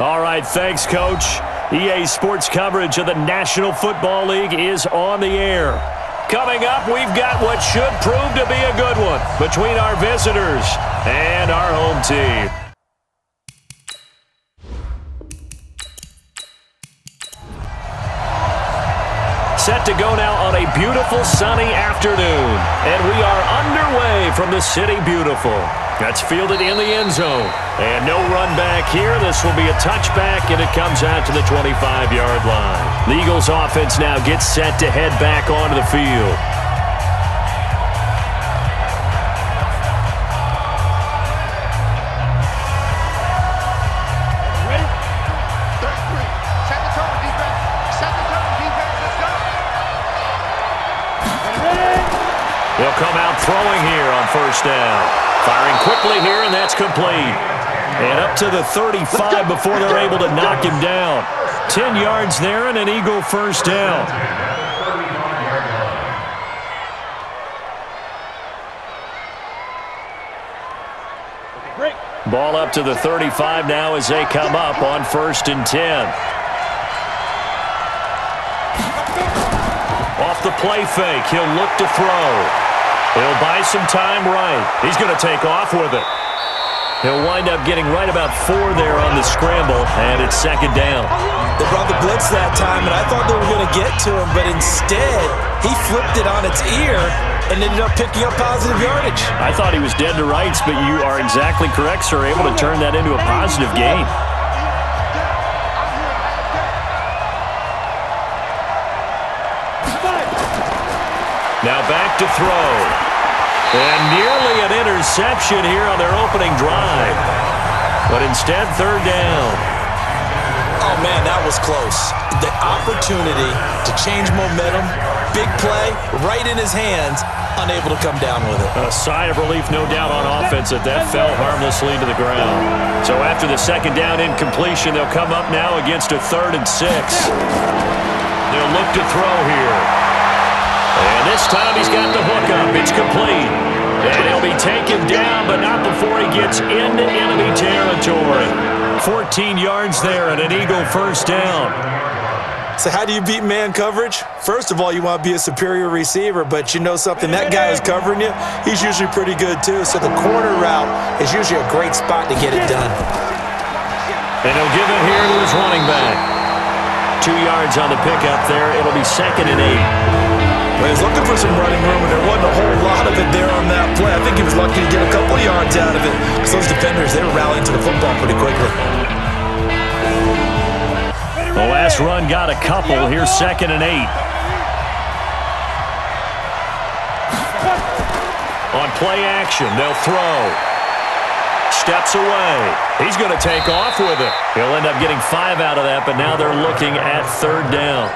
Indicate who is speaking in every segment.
Speaker 1: All right, thanks, Coach. EA Sports coverage of the National Football League is on the air. Coming up, we've got what should prove to be a good one between our visitors and our home team. Set to go now on a beautiful sunny afternoon. And we are underway from the City Beautiful. That's fielded in the end zone. And no run back here. This will be a touchback, and it comes out to the 25-yard line. The Eagles offense now gets set to head back onto the field. He'll come out throwing here on first down. Firing quickly here, and that's complete. And up to the 35 before they're able to knock him down. 10 yards there and an Eagle first down. Ball up to the 35 now as they come up on 1st and 10. Off the play fake, he'll look to throw. He'll buy some time right. He's going to take off with it. He'll wind up getting right about 4 there on the scramble, and it's 2nd down.
Speaker 2: They brought the blitz that time, and I thought they were going to get to him, but instead he flipped it on its ear and ended up picking up positive yardage.
Speaker 1: I thought he was dead to rights, but you are exactly correct, sir. Able to turn that into a positive gain. Now back to throw. And nearly an interception here on their opening drive. But instead, 3rd down.
Speaker 2: Oh, man, that was close. The opportunity to change momentum, big play, right in his hands, unable to come down with it.
Speaker 1: A sigh of relief, no doubt, on offense that fell harmlessly to the ground. So after the 2nd down incompletion, they'll come up now against a 3rd and 6. They'll look to throw here. And this time he's got the hook up. It's complete. And he'll be taken down, but not before he gets into enemy territory. 14 yards there and an Eagle first down.
Speaker 2: So how do you beat man coverage? First of all, you want to be a superior receiver, but you know something, that guy who's covering you, he's usually pretty good too. So the corner route is usually a great spot to get it done.
Speaker 1: And he'll give it here to his running back. 2 yards on the pickup there. It'll be 2nd and 8.
Speaker 2: Well, he was looking for some running room, and there wasn't a whole lot of it there on that play. I think he was lucky to get a couple yards out of it, because those defenders, they were rallying to the football pretty quickly.
Speaker 1: The last run got a couple. Here's 2nd and 8. On play action, they'll throw. Steps away. He's going to take off with it. He'll end up getting 5 out of that, but now they're looking at 3rd down.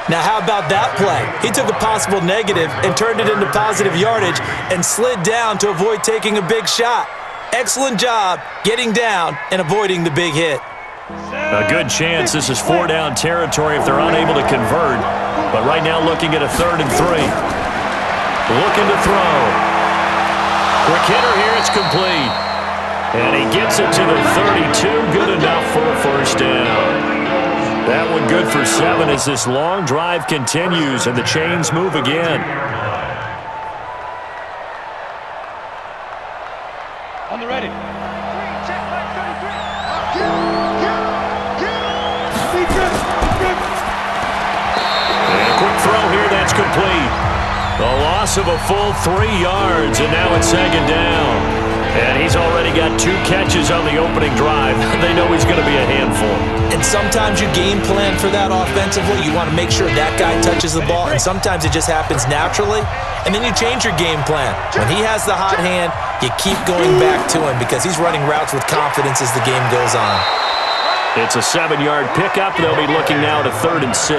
Speaker 2: Now, how about that play? He took a possible negative and turned it into positive yardage and slid down to avoid taking a big shot. Excellent job getting down and avoiding the big hit.
Speaker 1: A good chance this is 4-down territory if they're unable to convert. But right now looking at a 3rd and 3. Looking to throw. Quick hitter here, it's complete. And he gets it to the 32. Good enough for a first down. That one good for 7 as this long drive continues and the chains move again.
Speaker 3: On the ready.
Speaker 1: And a quick throw here, that's complete. The loss of a full 3 yards, and now it's 2nd down. And he's already got 2 catches on the opening drive. They know he's going to be a handful.
Speaker 2: And sometimes you game plan for that offensively. You want to make sure that guy touches the ball, and sometimes it just happens naturally. And then you change your game plan. When he has the hot hand, you keep going back to him because he's running routes with confidence as the game goes on.
Speaker 1: It's a 7-yard pickup. They'll be looking now at a 3rd and 6.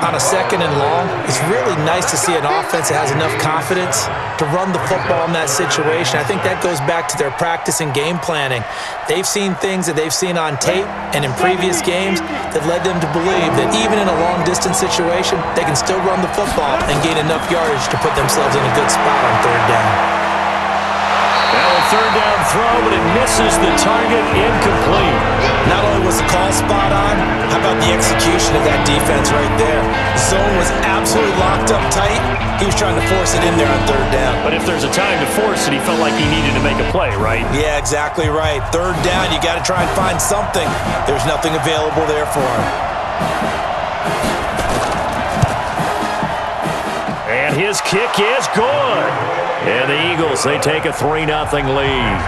Speaker 2: On a 2nd and long, it's really nice to see an offense that has enough confidence to run the football in that situation. I think that goes back to their practice and game planning. They've seen things that they've seen on tape and in previous games that led them to believe that even in a long-distance situation, they can still run the football and gain enough yardage to put themselves in a good spot on 3rd down.
Speaker 1: Well, with third down throw, but it misses the target, incomplete.
Speaker 2: Not only was the call spot on, how about the execution of that defense right there? The zone was absolutely locked up tight. He was trying to force it in there on third down.
Speaker 1: But if there's a time to force it, he felt like he needed to make a play, right?
Speaker 2: Yeah, exactly right. Third down, you got to try and find something. There's nothing available there for him.
Speaker 1: And his kick is good. And the Eagles, they take a 3-0 lead.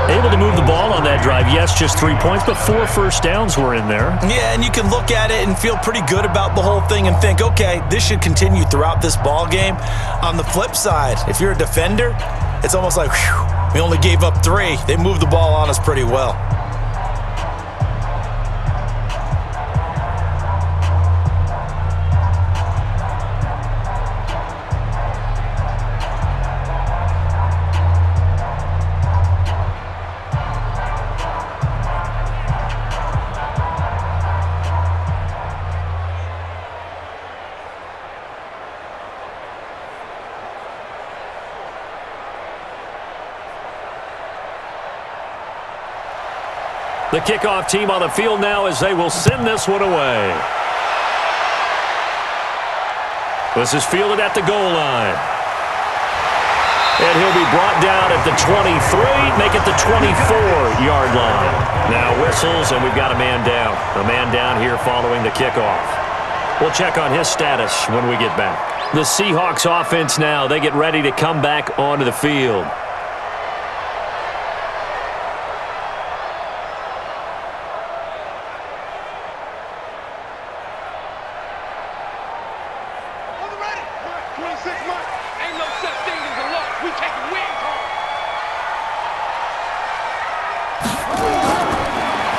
Speaker 1: Able to move the ball on that drive. Yes, just 3 points, but 4 first downs were in there.
Speaker 2: Yeah, and you can look at it and feel pretty good about the whole thing and think, okay, this should continue throughout this ball game. On the flip side, if you're a defender, it's almost like, whew, we only gave up 3. They moved the ball on us pretty well.
Speaker 1: The kickoff team on the field now as they will send this one away. This is fielded at the goal line. And he'll be brought down at the 23, make it the 24-yard line. Now whistles, and we've got a man down. A man down here following the kickoff. We'll check on his status when we get back. The Seahawks offense now, they get ready to come back onto the field.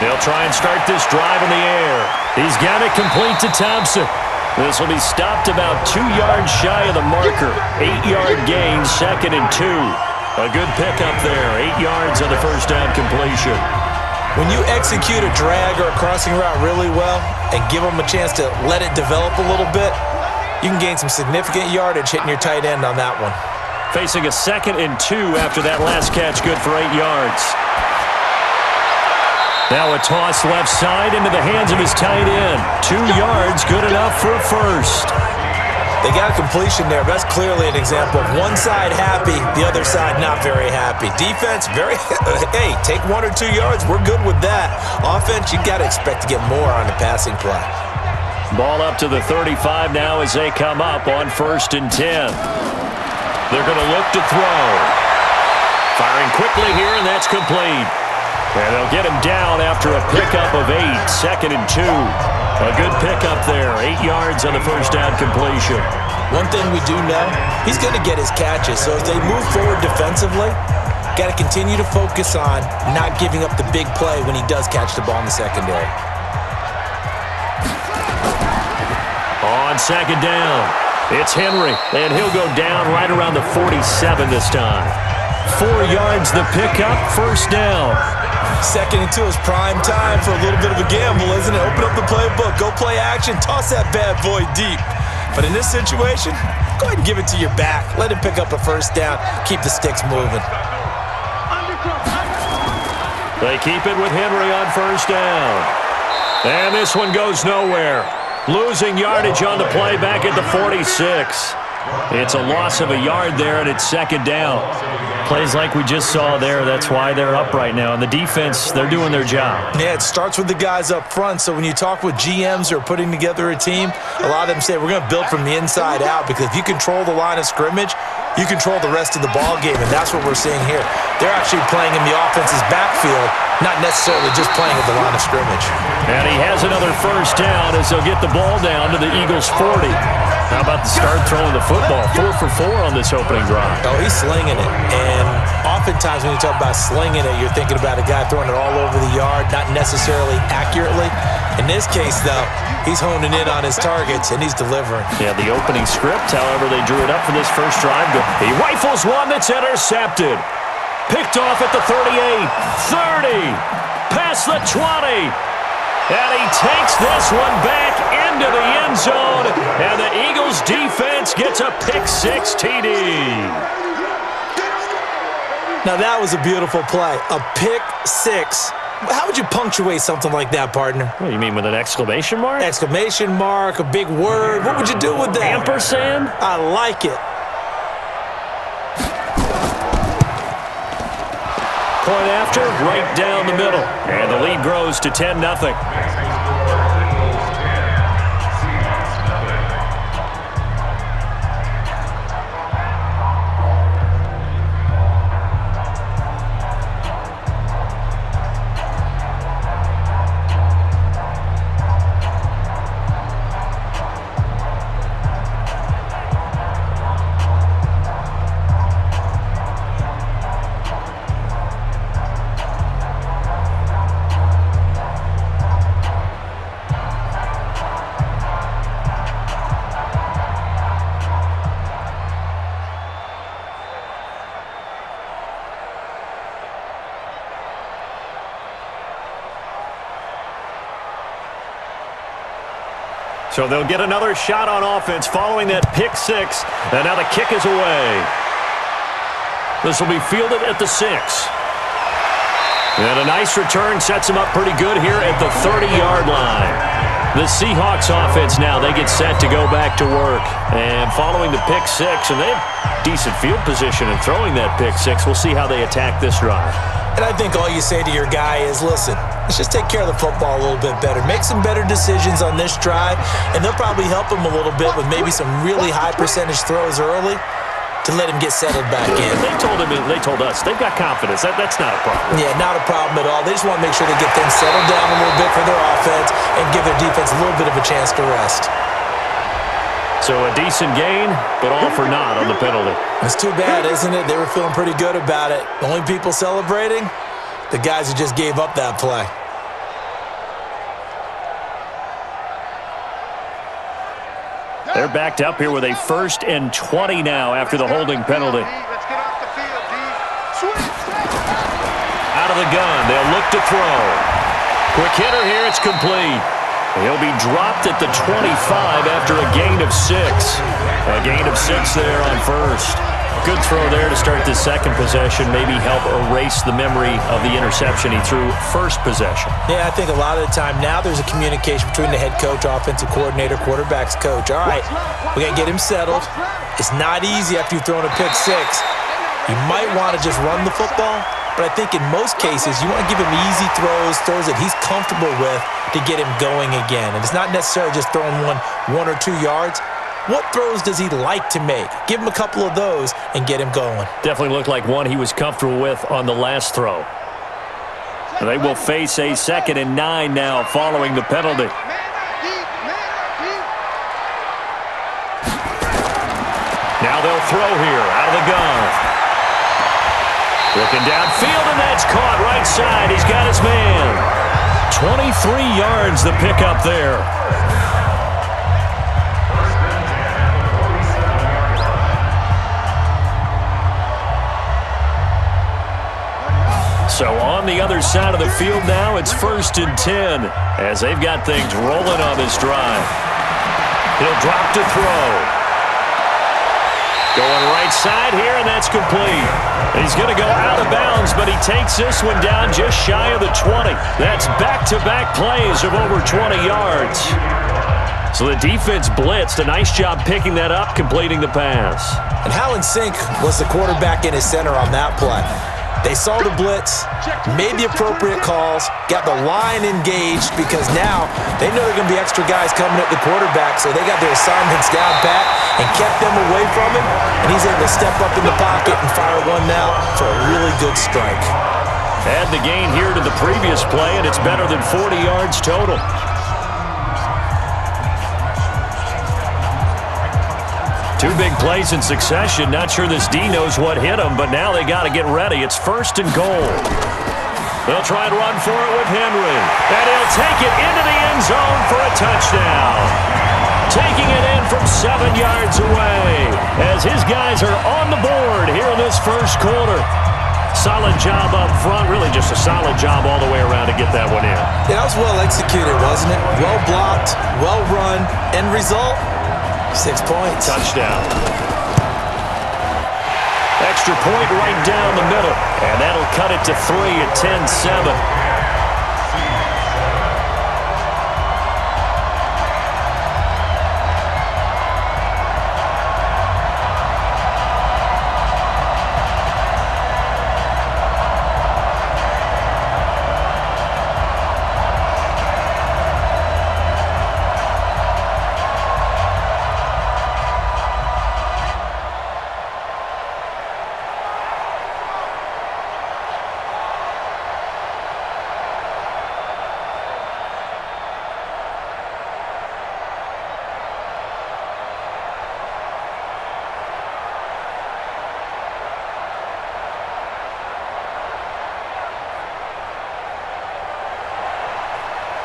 Speaker 1: They'll try and start this drive in the air. He's got it complete to Thompson. This will be stopped about 2 yards shy of the marker. 8-yard gain, 2nd and 2. A good pickup there. 8 yards on the first down completion.
Speaker 2: When you execute a drag or a crossing route really well and give them a chance to let it develop a little bit, you can gain some significant yardage hitting your tight end on that one.
Speaker 1: Facing a 2nd and 2 after that last catch, good for 8 yards. Now a toss left side into the hands of his tight end. 2 yards, good enough for a first.
Speaker 2: They got a completion there, but that's clearly an example of one side happy, the other side not very happy. Defense, very, hey, take 1 or 2 yards, we're good with that. Offense, you got to expect to get more on the passing play.
Speaker 1: Ball up to the 35 now as they come up on 1st and 10. They're going to look to throw. Firing quickly here, and that's complete. And they'll get him down after a pickup of 8, 2nd and 2. A good pickup there, 8 yards on the first down completion.
Speaker 2: One thing we do know, he's going to get his catches. So as they move forward defensively, got to continue to focus on not giving up the big play when he does catch the ball in the secondary.
Speaker 1: On 2nd down, it's Henry, and he'll go down right around the 47 this time. 4 yards the pickup, 1st down.
Speaker 2: 2nd and 2 is prime time for a little bit of a gamble, isn't it? Open up the playbook, go play action, toss that bad boy deep. But in this situation, go ahead and give it to your back. Let him pick up a 1st down, keep the sticks moving.
Speaker 1: They keep it with Henry on 1st down. And this one goes nowhere. Losing yardage on the play back at the 46. It's a loss of a yard there, and it's 2nd down. Plays like we just saw there, that's why they're up right now. And the defense, they're doing their job.
Speaker 2: Yeah, it starts with the guys up front. So when you talk with GMs who are putting together a team, a lot of them say, we're going to build from the inside out, because if you control the line of scrimmage, you control the rest of the ball game, and that's what we're seeing here. They're actually playing in the offense's backfield, not necessarily just playing at the line of scrimmage.
Speaker 1: And he has another 1st down as they'll get the ball down to the Eagles' 40. How about the start throwing the football? 4 for 4 on this opening drive.
Speaker 2: Oh, he's slinging it. And oftentimes when you talk about slinging it, you're thinking about a guy throwing it all over the yard, not necessarily accurately. In this case, though, he's honing in on his targets, and he's delivering.
Speaker 1: Yeah, the opening script, however, they drew it up for this first drive. He rifles one that's intercepted. Picked off at the 38, 30, past the 20. And he takes this one back into the end zone. And the Eagles defense gets a pick 6 TD.
Speaker 2: Now that was a beautiful play. A pick six. How would you punctuate something like that, partner?
Speaker 1: What do you mean, with an exclamation mark?
Speaker 2: Exclamation mark, a big word. What would you do with that?
Speaker 1: Ampersand?
Speaker 2: I like it.
Speaker 1: Point after, right down the middle. And the lead grows to 10-0. So they'll get another shot on offense following that pick six. And now the kick is away. This will be fielded at the 6. And a nice return sets them up pretty good here at the 30-yard line. The Seahawks offense now, they get set to go back to work. And following the pick six, and they have decent field position in throwing that pick six. We'll see how they attack this drive.
Speaker 2: And I think all you say to your guy is, listen, let's just take care of the football a little bit better. Make some better decisions on this drive, and they'll probably help him a little bit with maybe some really high percentage throws early to let him get settled back in.
Speaker 1: They told us they've got confidence. That's not a problem.
Speaker 2: Yeah, not a problem at all. They just want to make sure they get things settled down a little bit for their offense and give their defense a little bit of a chance to rest.
Speaker 1: So a decent gain, but all for naught on the penalty.
Speaker 2: It's too bad, isn't it? They were feeling pretty good about it. The only people celebrating, the guys who just gave up that play.
Speaker 1: They're backed up here with a 1st and 20 now after the holding penalty.
Speaker 3: Let's get off the field, D.
Speaker 1: Out of the gun, they'll look to throw. Quick hitter here, it's complete. He'll be dropped at the 25 after a gain of 6. A gain of 6 there on first. Good throw there to start this second possession. Maybe help erase the memory of the interception he threw first possession.
Speaker 2: Yeah, I think a lot of the time now there's a communication between the head coach, offensive coordinator, quarterback's coach. All right, we got to get him settled. It's not easy after you've thrown a pick six. You might want to just run the football, but I think in most cases you want to give him easy throws that he's comfortable with to get him going again. And it's not necessarily just throwing one or 2 yards. What throws does he like to make? Give him a couple of those and get him going.
Speaker 1: Definitely looked like one he was comfortable with on the last throw. They will face a 2nd and 9 now following the penalty. Now they'll throw here out of the gun. Looking downfield, and that's caught right side. He's got his man. 23 yards the pickup there. So on the other side of the field now, it's 1st and 10 as they've got things rolling on this drive. He'll drop to throw. Going right side here, and that's complete. He's going to go out of bounds, but he takes this one down just shy of the 20. That's back-to-back plays of over 20 yards. So the defense blitzed. A nice job picking that up, completing the pass.
Speaker 2: And how in sync was the quarterback in his center on that play? They saw the blitz, made the appropriate calls, got the line engaged because now they know there are going to be extra guys coming at the quarterback, so they got their assignments down pat and kept them away from him, and he's able to step up in the pocket and fire one now for a really good strike.
Speaker 1: Add the gain here to the previous play, and it's better than 40 yards total. Two big plays in succession. Not sure this D knows what hit him, but now they got to get ready. It's 1st and goal. They'll try and run for it with Henry. And he'll take it into the end zone for a touchdown. Taking it in from 7 yards away as his guys are on the board here in this first quarter. Solid job up front. Really just a solid job all the way around to get that one in.
Speaker 2: Yeah, that was well executed, wasn't it? Well blocked, well run. End result? 6 points.
Speaker 1: Touchdown. extra point right down the middle. And that'll cut it to 3 at 10-7.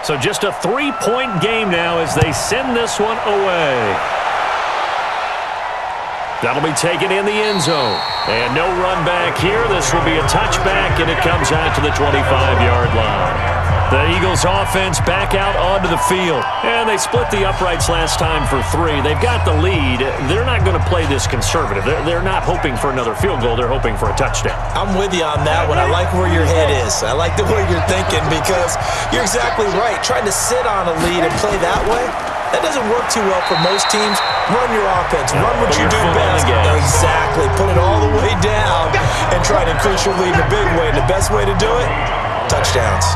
Speaker 1: So just a 3-point game now as they send this one away. That'll be taken in the end zone. And no run back here. This will be a touchback, and it comes out to the 25-yard line. The Eagles offense back out onto the field. And they split the uprights last time for 3. They've got the lead. They're not going to play this conservative. They're not hoping for another field goal. They're hoping for a touchdown.
Speaker 2: I'm with you on that one. I like where your head is. I like the way you're thinking because you're exactly right. Trying to sit on a lead and play that way, that doesn't work too well for most teams. Run your offense. Run what you do best. Exactly. Put it all the way down and try to increase your lead in a big way. And the best way to do it, touchdowns.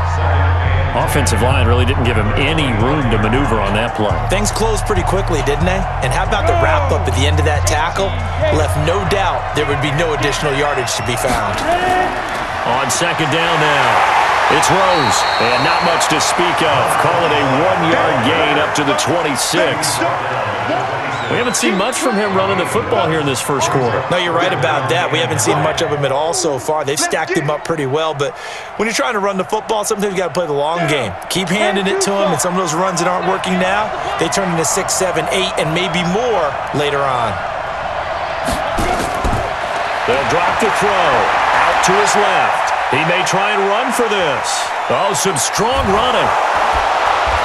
Speaker 1: Offensive line really didn't give him any room to maneuver on that play.
Speaker 2: Things closed pretty quickly, didn't they? And how about the wrap-up at the end of that tackle? Left no doubt there would be no additional yardage to be found.
Speaker 1: On second down now, it's Rose, and not much to speak of. Call it a 1-yard gain up to the 26. We haven't seen much from him running the football here in this first quarter.
Speaker 2: No, you're right about that. We haven't seen much of him at all so far. They've stacked him up pretty well, but when you're trying to run the football, sometimes you got to play the long game. Keep handing it to him, and some of those runs that aren't working now, they turn into 6, 7, 8, and maybe more later on.
Speaker 1: They'll drop the throw. Out to his left. He may try and run for this. Oh, some strong running.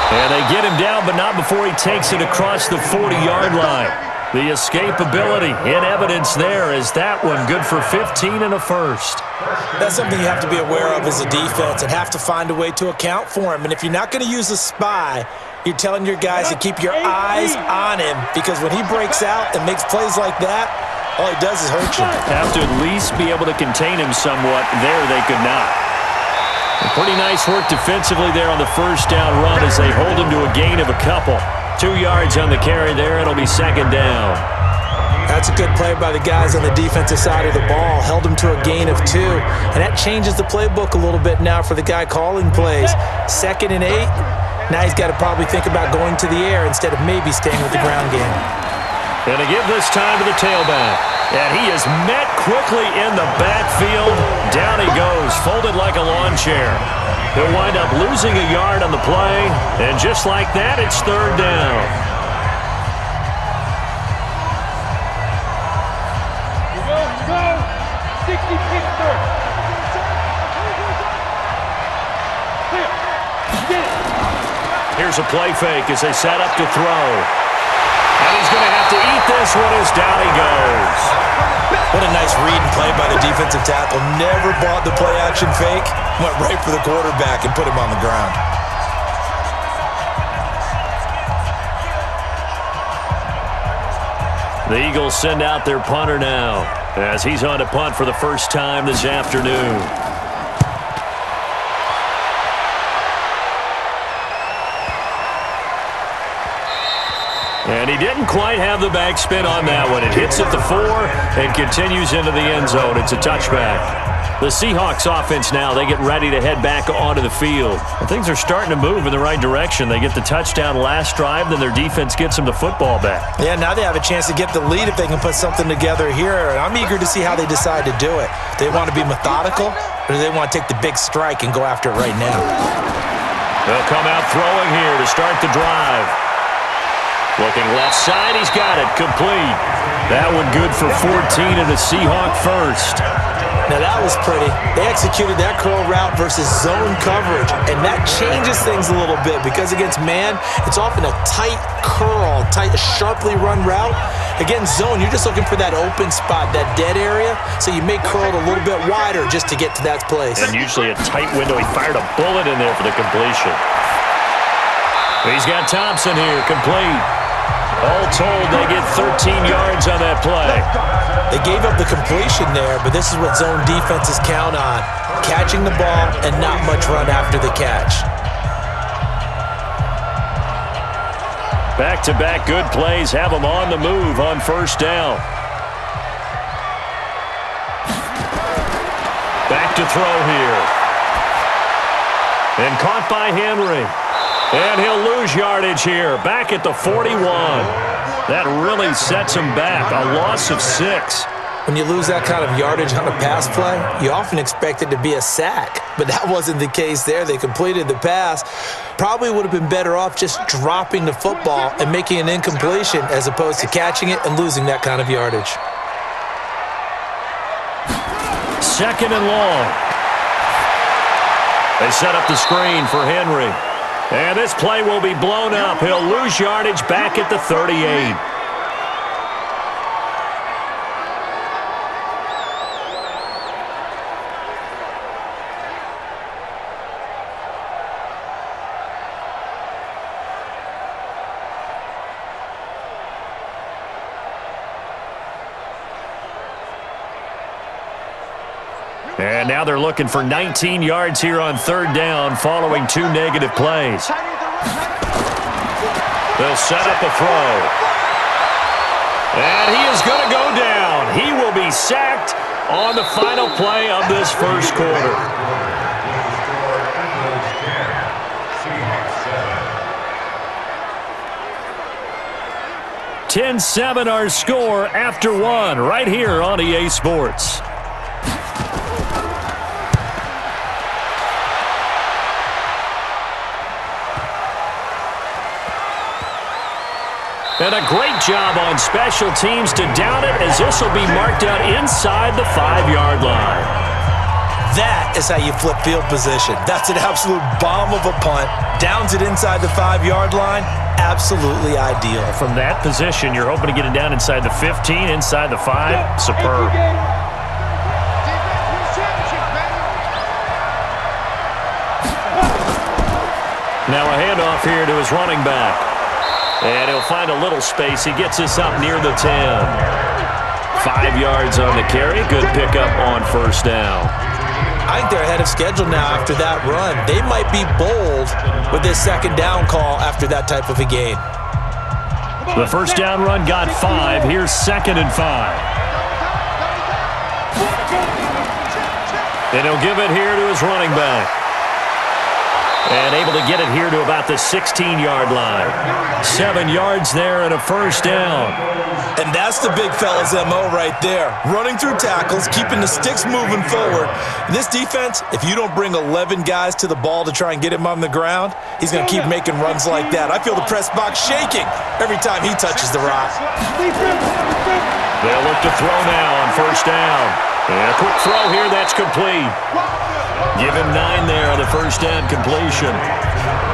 Speaker 1: And they get him down, but not before he takes it across the 40-yard line. The escapability in evidence there is that one good for 15 and a first.
Speaker 2: That's something you have to be aware of as a defense and have to find a way to account for him. And if you're not going to use a spy, you're telling your guys to keep your eyes on him because when he breaks out and makes plays like that, all he does is hurt you.
Speaker 1: Have to at least be able to contain him somewhat. There they could not. Pretty nice work defensively there on the first down run as they hold him to a gain of a couple. 2 yards on the carry there. It'll be second down.
Speaker 2: That's a good play by the guys on the defensive side of the ball. Held him to a gain of 2. And that changes the playbook a little bit now for the guy calling plays. 2nd and 8. Now he's got to probably think about going to the air instead of maybe staying with the ground game.
Speaker 1: And to give this time to the tailback. And he is met quickly in the backfield. Down he goes, folded like a lawn chair. He'll wind up losing a yard on the play. And just like that, it's third down.
Speaker 3: Go. 60 Pittsburgh.
Speaker 1: Here's a play fake as they set up to throw. And he's going to have to eat this one as down he goes.
Speaker 2: What a nice read and play by the defensive tackle. Never bought the play-action fake. Went right for the quarterback and put him on the ground.
Speaker 1: The Eagles send out their punter now as he's on to punt for the first time this afternoon. And he didn't quite have the backspin on that one. It hits at the 4 and continues into the end zone. It's a touchback. The Seahawks offense now, they get ready to head back onto the field. And things are starting to move in the right direction. They get the touchdown last drive, then their defense gets them the football back.
Speaker 2: Yeah, now they have a chance to get the lead if they can put something together here. And I'm eager to see how they decide to do it. Do they want to be methodical, or do they want to take the big strike and go after it right now?
Speaker 1: They'll come out throwing here to start the drive. Looking left side, he's got it, complete. That one good for 14 and a Seahawk first.
Speaker 2: Now that was pretty. They executed that curl route versus zone coverage, and that changes things a little bit because against man, it's often a tight curl, sharply run route. Against zone, you're just looking for that open spot, that dead area, so you may curl it a little bit wider just to get to that place.
Speaker 1: And usually a tight window. He fired a bullet in there for the completion. He's got Thompson here, complete. All told, they get 13 yards on that play.
Speaker 2: They gave up the completion there, but this is what zone defenses count on. Catching the ball and not much run after the catch.
Speaker 1: Back-to-back good plays have them on the move on first down. Back to throw here. And caught by Henry. And he'll lose yardage here, back at the 41. That really sets him back, a loss of 6.
Speaker 2: When you lose that kind of yardage on a pass play, you often expect it to be a sack. But that wasn't the case there. They completed the pass. Probably would have been better off just dropping the football and making an incompletion as opposed to catching it and losing that kind of yardage.
Speaker 1: Second and long. They set up the screen for Henry. And this play will be blown up. He'll lose yardage back at the 38. And now they're looking for 19 yards here on third down following 2 negative plays. They'll set up a throw. And he is going to go down. He will be sacked on the final play of this first quarter. "10-7 our score after 1 right here on EA Sports. And a great job on special teams to down it, as this will be marked out inside the 5-yard line.
Speaker 2: That is how you flip field position. That's an absolute bomb of a punt. Downs it inside the 5-yard line. Absolutely ideal.
Speaker 1: From that position, you're hoping to get it down inside the 15, inside the 5. Superb. Now a handoff here to his running back. And he'll find a little space. He gets this up near the 10. 5 yards on the carry. Good pickup on first down.
Speaker 2: I think they're ahead of schedule now after that run. They might be bold with this second down call after that type of a game.
Speaker 1: The first down run got 5. Here's 2nd and 5. And he'll give it here to his running back. And able to get it here to about the 16-yard line. 7 yards there and a first down.
Speaker 2: And that's the big fella's MO right there. Running through tackles, keeping the sticks moving forward. This defense, if you don't bring 11 guys to the ball to try and get him on the ground, he's going to keep making runs like that. I feel the press box shaking every time he touches the rock.
Speaker 1: They'll look to throw now on first down. And a quick throw here, that's complete. Give him 9 there on the first down completion.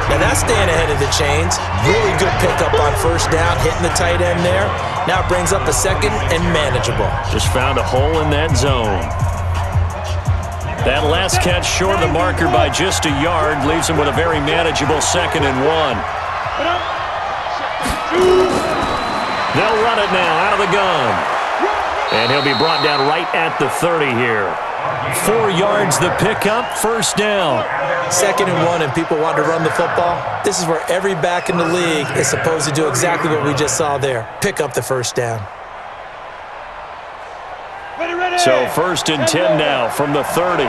Speaker 2: Now that's staying ahead of the chains. Really good pickup on first down, hitting the tight end there. Now it brings up a second and manageable.
Speaker 1: Just found a hole in that zone. That last catch short of the marker by just a yard leaves him with a very manageable 2nd and 1. They'll run it now out of the gun. And he'll be brought down right at the 30 here. 4 yards the pickup, first down.
Speaker 2: 2nd and 1 and people want to run the football. This is where every back in the league is supposed to do exactly what we just saw there. Pick up the first down.
Speaker 1: So 1st and 10 now from the 30.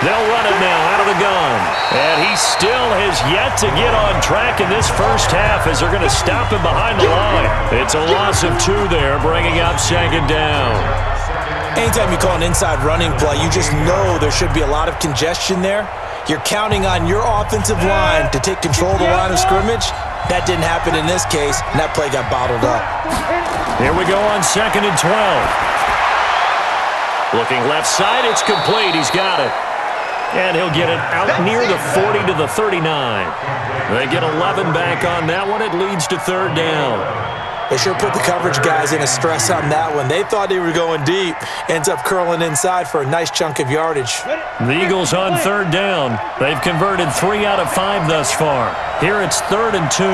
Speaker 1: They'll run it now out of the gun. And he still has yet to get on track in this first half as they're going to stop him behind the line. It's a loss of 2 there, bringing up 2nd down.
Speaker 2: Anytime you call an inside running play, you just know there should be a lot of congestion there. You're counting on your offensive line to take control of the line of scrimmage. That didn't happen in this case, and that play got bottled up.
Speaker 1: Here we go on 2nd and 12. Looking left side, it's complete. He's got it. And he'll get it out near the 40 to the 39. They get 11 back on that one. It leads to 3rd down.
Speaker 2: They sure put the coverage guys in a stress on that one. They thought they were going deep. Ends up curling inside for a nice chunk of yardage.
Speaker 1: The Eagles on 3rd down. They've converted 3 out of 5 thus far. Here it's 3rd and 2.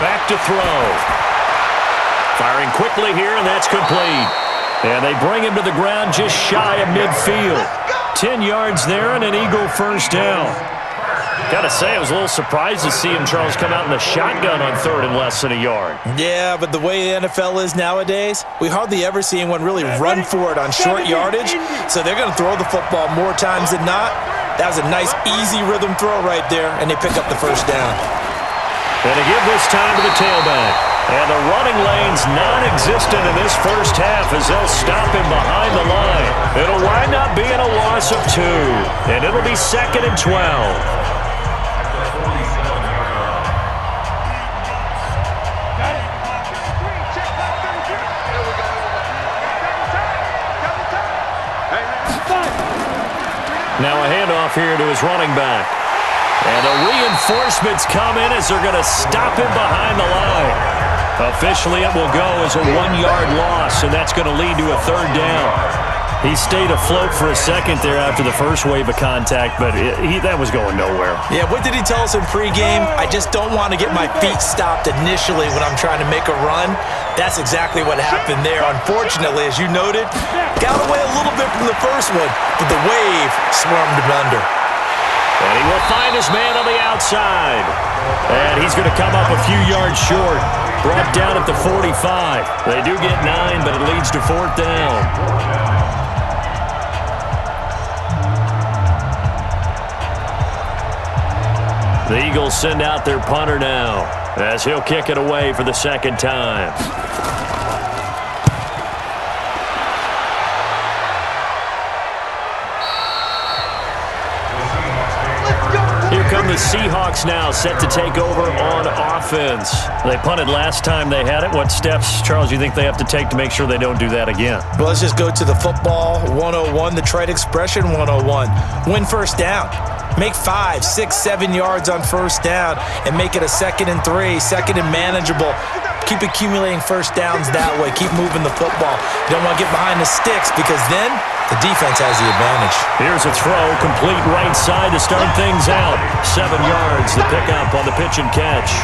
Speaker 1: Back to throw. Firing quickly here, and that's complete. And they bring him to the ground just shy of midfield. 10 yards there and an Eagle 1st down. Got to say, I was a little surprised to see him, Charles, come out in the shotgun on 3rd and less than a yard.
Speaker 2: Yeah, but the way the NFL is nowadays, we hardly ever see anyone really run for it on short yardage. So they're going to throw the football more times than not. That was a nice, easy rhythm throw right there, and they pick up the 1st down.
Speaker 1: And to give this time to the tailback. And the running lane's non-existent in this 1st half as they'll stop him behind the line. It'll wind up being a loss of 2. And it'll be 2nd and 12. Now a handoff here to his running back. And the reinforcements come in as they're going to stop him behind the line. Officially, it will go as a 1-yard loss, and that's going to lead to a 3rd down. He stayed afloat for a second there after the first wave of contact, but that was going nowhere.
Speaker 2: Yeah, what did he tell us in pregame? I just don't want to get my feet stopped initially when I'm trying to make a run. That's exactly what happened there. Unfortunately, as you noted, got away a little bit from the first one, but the wave swarmed him under.
Speaker 1: And he will find his man on the outside. And he's going to come up a few yards short. Brought down at the 45. They do get 9, but it leads to 4th down. The Eagles send out their punter now as he'll kick it away for the 2nd time. Here come the Seahawks now, set to take over on offense. They punted last time they had it. What steps, Charles, do you think they have to take to make sure they don't do that again?
Speaker 2: Well, let's just go to the football 101, the trade expression 101. Win 1st down. Make 5, 6, 7 yards on 1st down and make it a 2nd and 3, 2nd and manageable. Keep accumulating 1st downs that way. Keep moving the football. You don't want to get behind the sticks because then the defense has the advantage.
Speaker 1: Here's a throw, complete right side to start things out. 7 yards, the pickup on the pitch and catch.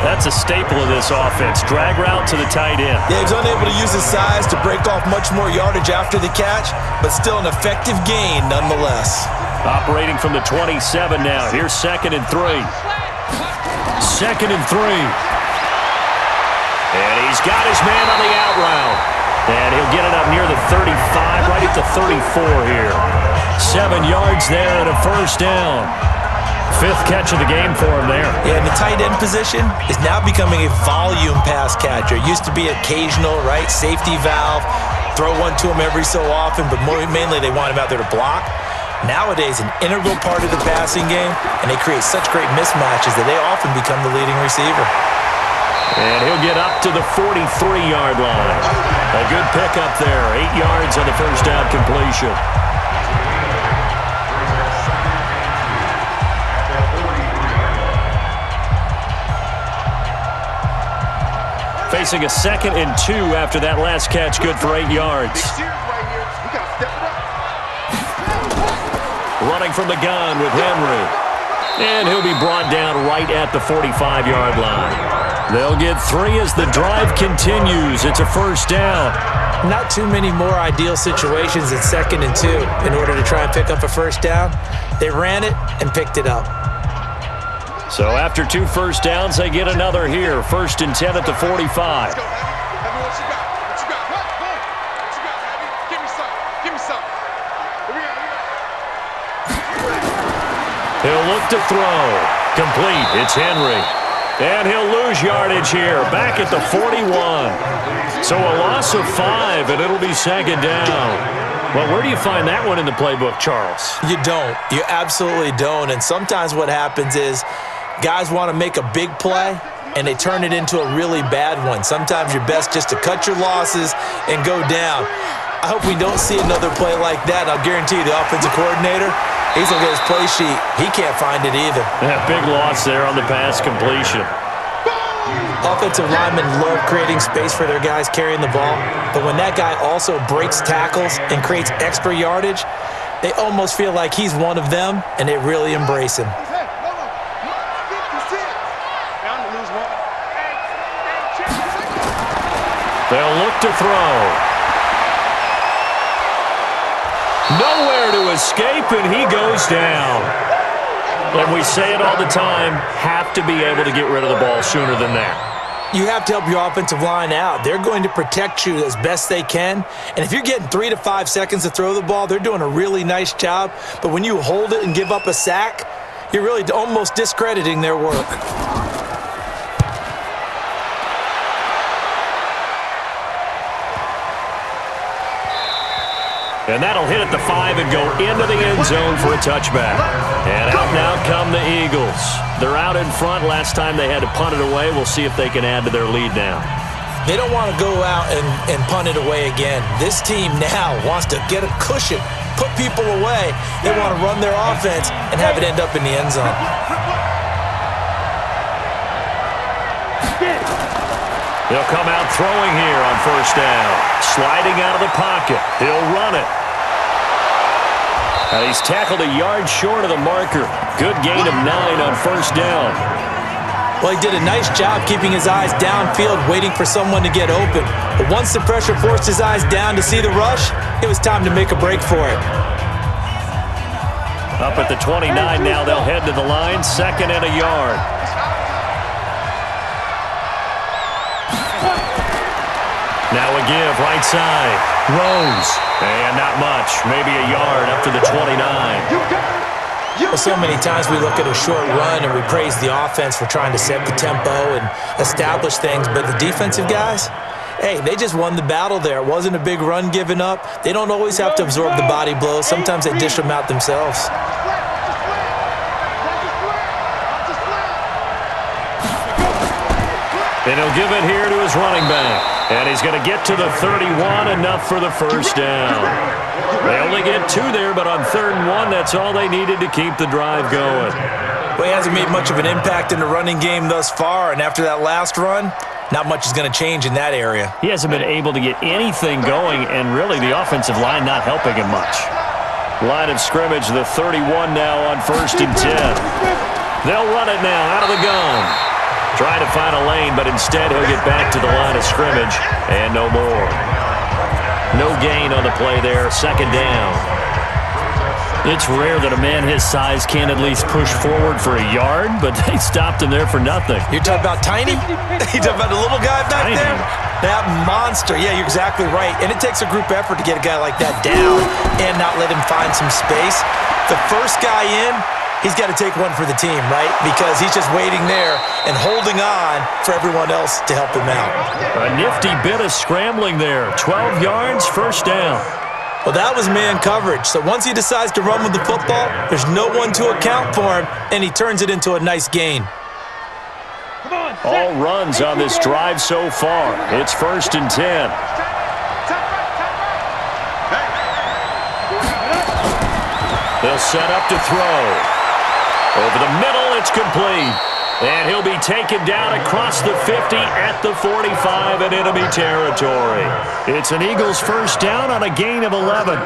Speaker 1: That's a staple of this offense. Drag route to the tight end.
Speaker 2: Yeah, he was unable to use his size to break off much more yardage after the catch, but still an effective gain nonetheless.
Speaker 1: Operating from the 27 now. Here's 2nd and 3. 2nd and 3. And he's got his man on the out route. And he'll get it up near the 35, right at the 34 here. 7 yards there and a 1st down. 5th catch of the game for him there.
Speaker 2: Yeah, and the tight end position is now becoming a volume pass catcher. It used to be occasional, right? Safety valve. Throw one to him every so often, but mainly they want him out there to block. Nowadays, an integral part of the passing game, and they create such great mismatches that they often become the leading receiver.
Speaker 1: And he'll get up to the 43-yard line. A good pickup there. 8 yards on the 1st down completion. Facing a 2nd and 2 after that last catch, good for 8 yards. Running from the gun with Henry. And he'll be brought down right at the 45-yard line. They'll get 3 as the drive continues. It's a 1st down.
Speaker 2: Not too many more ideal situations in 2nd and 2 in order to try and pick up a 1st down. They ran it and picked it up.
Speaker 1: So after 2 1st downs, they get another here. 1st and 10 at the 45. He'll look to throw. Complete. It's Henry. And he'll lose yardage here, back at the 41. So a loss of 5, and it'll be second down. Well, where do you find that one in the playbook, Charles?
Speaker 2: You don't. You absolutely don't. And sometimes what happens is guys want to make a big play, and they turn it into a really bad one. Sometimes you're best just to cut your losses and go down. I hope we don't see another play like that. I'll guarantee you the offensive coordinator, he's going to get his play sheet. He can't find it either.
Speaker 1: Yeah, big loss there on the pass completion.
Speaker 2: Offensive linemen love creating space for their guys carrying the ball, but when that guy also breaks tackles and creates extra yardage, they almost feel like he's one of them, and they really embrace him.
Speaker 1: They'll look to throw. Nowhere to escape, and he goes down. And we say it all the time, have to be able to get rid of the ball sooner than that.
Speaker 2: You have to help your offensive line out. They're going to protect you as best they can. And if you're getting 3 to 5 seconds to throw the ball, they're doing a really nice job. But when you hold it and give up a sack, you're really almost discrediting their work.
Speaker 1: And that'll hit at the 5 and go into the end zone for a touchback. And out now come the Eagles. They're out in front. Last time they had to punt it away. We'll see if they can add to their lead now.
Speaker 2: They don't want to go out and punt it away again. This team now wants to get a cushion, put people away. They want to run their offense and have it end up in the end zone.
Speaker 1: They'll come out throwing here on first down. Sliding out of the pocket. He'll run it. And he's tackled a yard short of the marker. Good gain of 9 on first down.
Speaker 2: Well, he did a nice job keeping his eyes downfield, waiting for someone to get open. But once the pressure forced his eyes down to see the rush, it was time to make a break for it.
Speaker 1: Up at the 29 now, they'll head to the line. 2nd and a yard. Now a give, right side. Rose. And not much. Maybe a yard up to the 29.
Speaker 2: Well, so many times we look at a short run and we praise the offense for trying to set the tempo and establish things. But the defensive guys, hey, they just won the battle there. It wasn't a big run given up. They don't always have to absorb the body blows. Sometimes they dish them out themselves.
Speaker 1: And he'll give it here to his running back. And he's going to get to the 31, enough for the first down. They only get 2 there, but on 3rd and 1, that's all they needed to keep the drive going.
Speaker 2: Well, he hasn't made much of an impact in the running game thus far, and after that last run, not much is going to change in that area.
Speaker 1: He hasn't been able to get anything going, and really the offensive line not helping him much. Line of scrimmage, the 31 now on 1st and 10. They'll run it now out of the gun. Trying to find a lane, but instead he'll get back to the line of scrimmage, and no more. No gain on the play there, 2nd down. It's rare that a man his size can't at least push forward for a yard, but they stopped him there for nothing.
Speaker 2: You're talking about Tiny? You talking about the little guy back
Speaker 1: Tiny.
Speaker 2: there? That monster. Yeah, you're exactly right. And it takes a group effort to get a guy like that down and not let him find some space. The first guy in, he's got to take one for the team, right? Because he's just waiting there and holding on for everyone else to help him out.
Speaker 1: A nifty bit of scrambling there. 12 yards, 1st down.
Speaker 2: Well, that was man coverage. So once he decides to run with the football, there's no one to account for him, and he turns it into a nice gain.
Speaker 1: All runs on this drive so far. It's 1st and 10. They'll set up to throw. Over the middle, it's complete. And he'll be taken down across the 50 at the 45 in enemy territory. It's an Eagles first down on a gain of 11.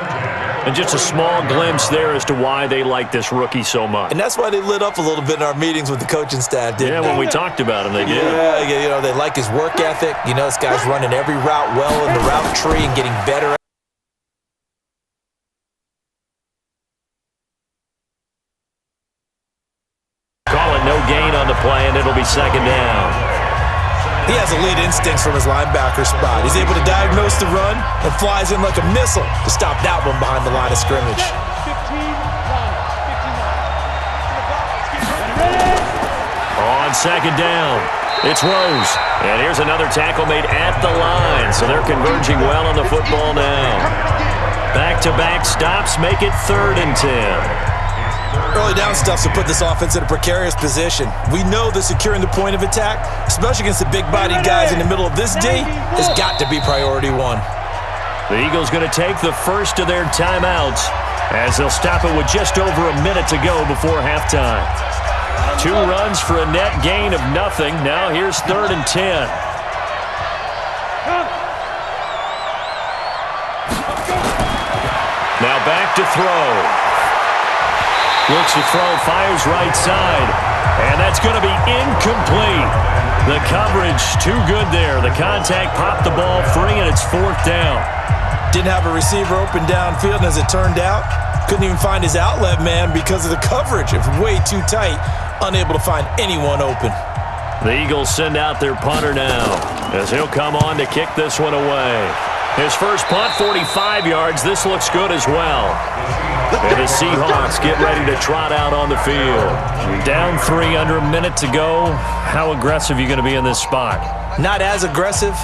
Speaker 1: And just a small glimpse there as to why they like this rookie so much.
Speaker 2: And that's why they lit up a little bit in our meetings with the coaching staff, didn't they?
Speaker 1: When we talked about him, they did.
Speaker 2: Yeah, you know, they like his work ethic. You know, this guy's running every route well in the route tree and getting better.
Speaker 1: No gain on the play, and it'll be 2nd down.
Speaker 2: He has elite instincts from his linebacker spot. He's able to diagnose the run and flies in like a missile to stop that one behind the line of scrimmage.
Speaker 1: On on second down. It's Rose. And here's another tackle made at the line. So they're converging well on the football now. Back-to-back stops make it 3rd and 10.
Speaker 2: Early down stuff to put this offense in a precarious position. We know that securing the point of attack, especially against the big-bodied guys in the middle of this D, has got to be priority one.
Speaker 1: The Eagles going to take the first of their timeouts as they'll stop it with just over a minute to go before halftime. 2 runs for a net gain of nothing. Now here's 3rd and 10. Now back to throw. Looks to throw, fires right side. And that's going to be incomplete. The coverage too good there. The contact popped the ball free, and it's 4th down.
Speaker 2: Didn't have a receiver open downfield, and as it turned out, couldn't even find his outlet man because of the coverage. It was way too tight, unable to find anyone open.
Speaker 1: The Eagles send out their punter now as he'll come on to kick this one away. His first punt, 45 yards. This looks good as well. And the Seahawks get ready to trot out on the field. Down 3, under a minute to go. How aggressive are you going to be in this spot?
Speaker 2: Not as aggressive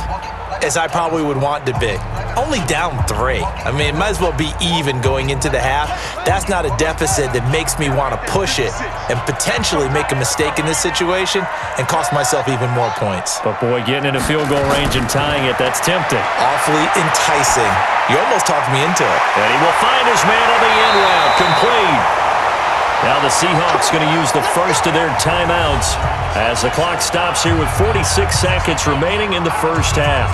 Speaker 2: as I probably would want to be. Only down 3. I mean, it might as well be even going into the half. That's not a deficit that makes me want to push it and potentially make a mistake in this situation and cost myself even more points.
Speaker 1: But, boy, getting in a field goal range and tying it, that's tempting.
Speaker 2: Awfully enticing. You almost talked me into it.
Speaker 1: And he will find his man on the end route. Complete. Now the Seahawks going to use the first of their timeouts as the clock stops here with 46 seconds remaining in the first half.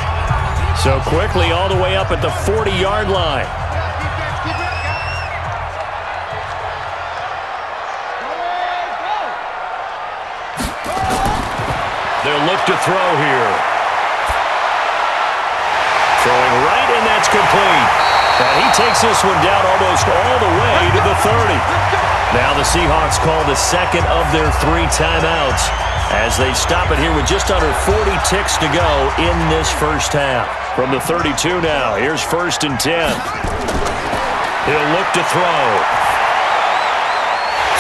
Speaker 1: So quickly all the way up at the 40-yard line. They'll look to throw here. Throwing right, and that's complete. And he takes this one down almost all the way to the 30. Now the Seahawks call the second of their 3 timeouts as they stop it here with just under 40 ticks to go in this first half. From the 32 now, here's 1st and 10. He'll look to throw.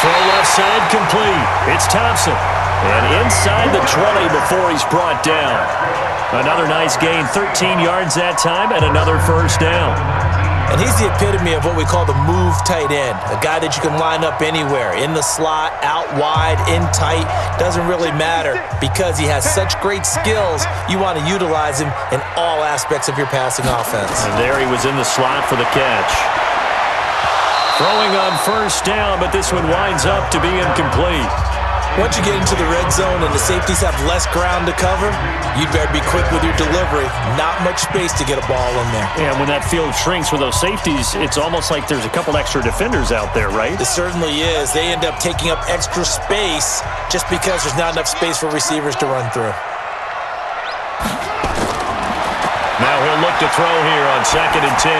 Speaker 1: Throw left side complete. It's Thompson. And inside the 20 before he's brought down. Another nice gain, 13 yards that time, and another first down.
Speaker 2: And he's the epitome of what we call the move tight end, a guy that you can line up anywhere, in the slot, out wide, in tight, doesn't really matter because he has such great skills. You want to utilize him in all aspects of your passing offense.
Speaker 1: And there he was in the slot for the catch. Throwing on first down, but this one winds up to be incomplete.
Speaker 2: Once you get into the red zone and the safeties have less ground to cover, you'd better be quick with your delivery. Not much space to get a ball in there.
Speaker 1: Yeah, when that field shrinks with those safeties, it's almost like there's a couple extra defenders out there, right?
Speaker 2: It certainly is. They end up taking up extra space just because there's not enough space for receivers to run through.
Speaker 1: Now he'll look to throw here on 2nd and 10.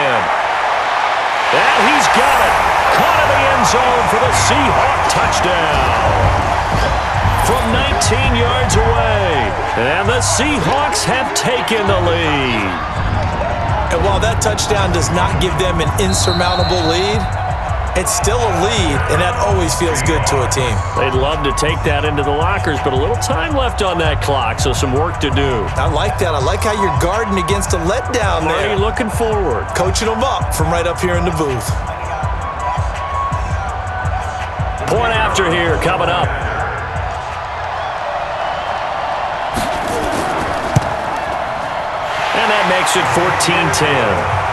Speaker 1: And he's got it. Caught in the end zone for the Seahawk touchdown. From 19 yards away. And the Seahawks have taken the lead.
Speaker 2: And while that touchdown does not give them an insurmountable lead, it's still a lead, and that always feels good to a team.
Speaker 1: They'd love to take that into the lockers, but a little time left on that clock, so some work to do.
Speaker 2: I like that. I like how you're guarding against a letdown there.
Speaker 1: Already looking forward.
Speaker 2: Coaching them up from right up here in the booth.
Speaker 1: Point after here coming up. And that makes it 14-10.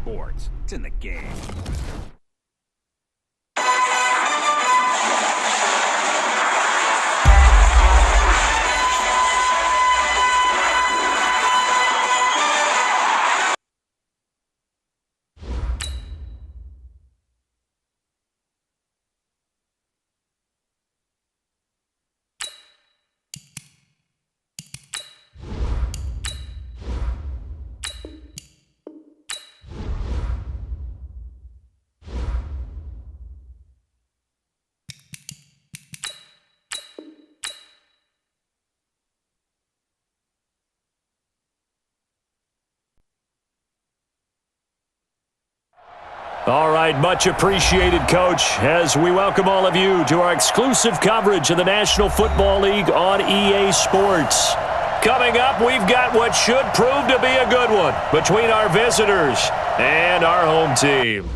Speaker 4: sports. It's in the game.
Speaker 1: All right, much appreciated, Coach, as we welcome all of you to our exclusive coverage of the National Football League on EA Sports. Coming up, we've got what should prove to be a good one between our visitors and our home team.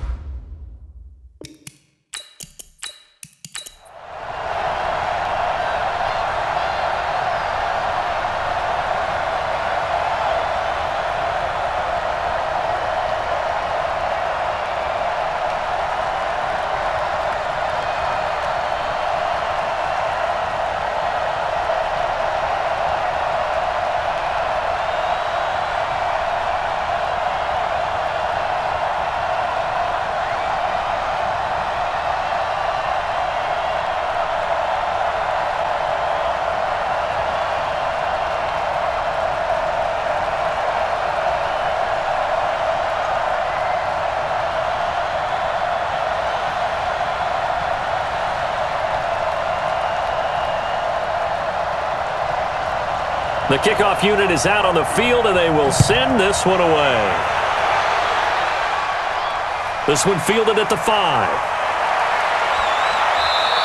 Speaker 1: The kickoff unit is out on the field, and they will send this one away. This one fielded at the 5.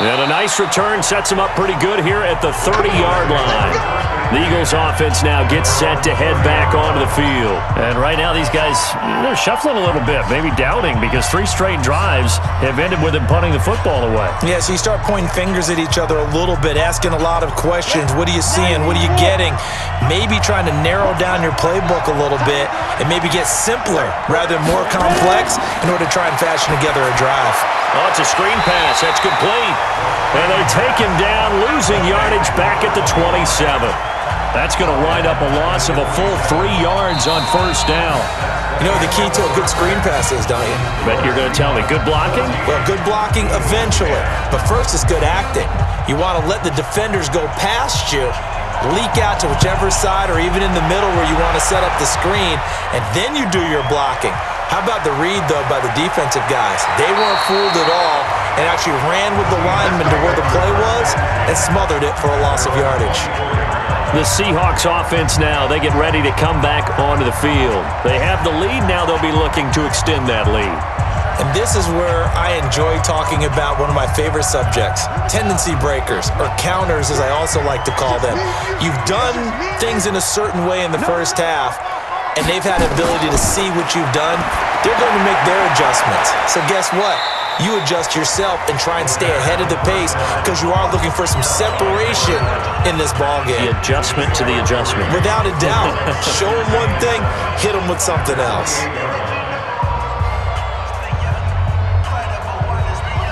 Speaker 1: And a nice return sets them up pretty good here at the 30-yard line. The Eagles offense now gets set to head back onto the field. And right now these guys, they're shuffling a little bit, maybe doubting, because 3 straight drives have ended with them punting the football away.
Speaker 2: Yeah, so you start pointing fingers at each other a little bit, asking a lot of questions. What are you seeing? What are you getting? Maybe trying to narrow down your playbook a little bit and maybe get simpler rather than more complex in order to try and fashion together a drive.
Speaker 1: Oh, it's a screen pass. That's complete. And they're taken down, losing yardage back at the 27. That's going to wind up a loss of a full 3 yards on first down.
Speaker 2: You know what the key to a good screen pass is, don't you?
Speaker 1: Bet you're going to tell me good blocking?
Speaker 2: Well, good blocking eventually. But first is good acting. You want to let the defenders go past you, leak out to whichever side or even in the middle where you want to set up the screen, and then you do your blocking. How about the read, though, by the defensive guys? They weren't fooled at all and actually ran with the lineman to where the play was and smothered it for a loss of yardage.
Speaker 1: The Seahawks offense now, they get ready to come back onto the field. They have the lead now. They'll be looking to extend that lead.
Speaker 2: And this is where I enjoy talking about one of my favorite subjects, tendency breakers, or counters as I also like to call them. You've done things in a certain way in the first half, and they've had the ability to see what you've done. They're going to make their adjustments. So guess what? You adjust yourself and try and stay ahead of the pace because you are looking for some separation in this ballgame.
Speaker 1: The adjustment to the adjustment.
Speaker 2: Without a doubt. Show them one thing, hit them with something else.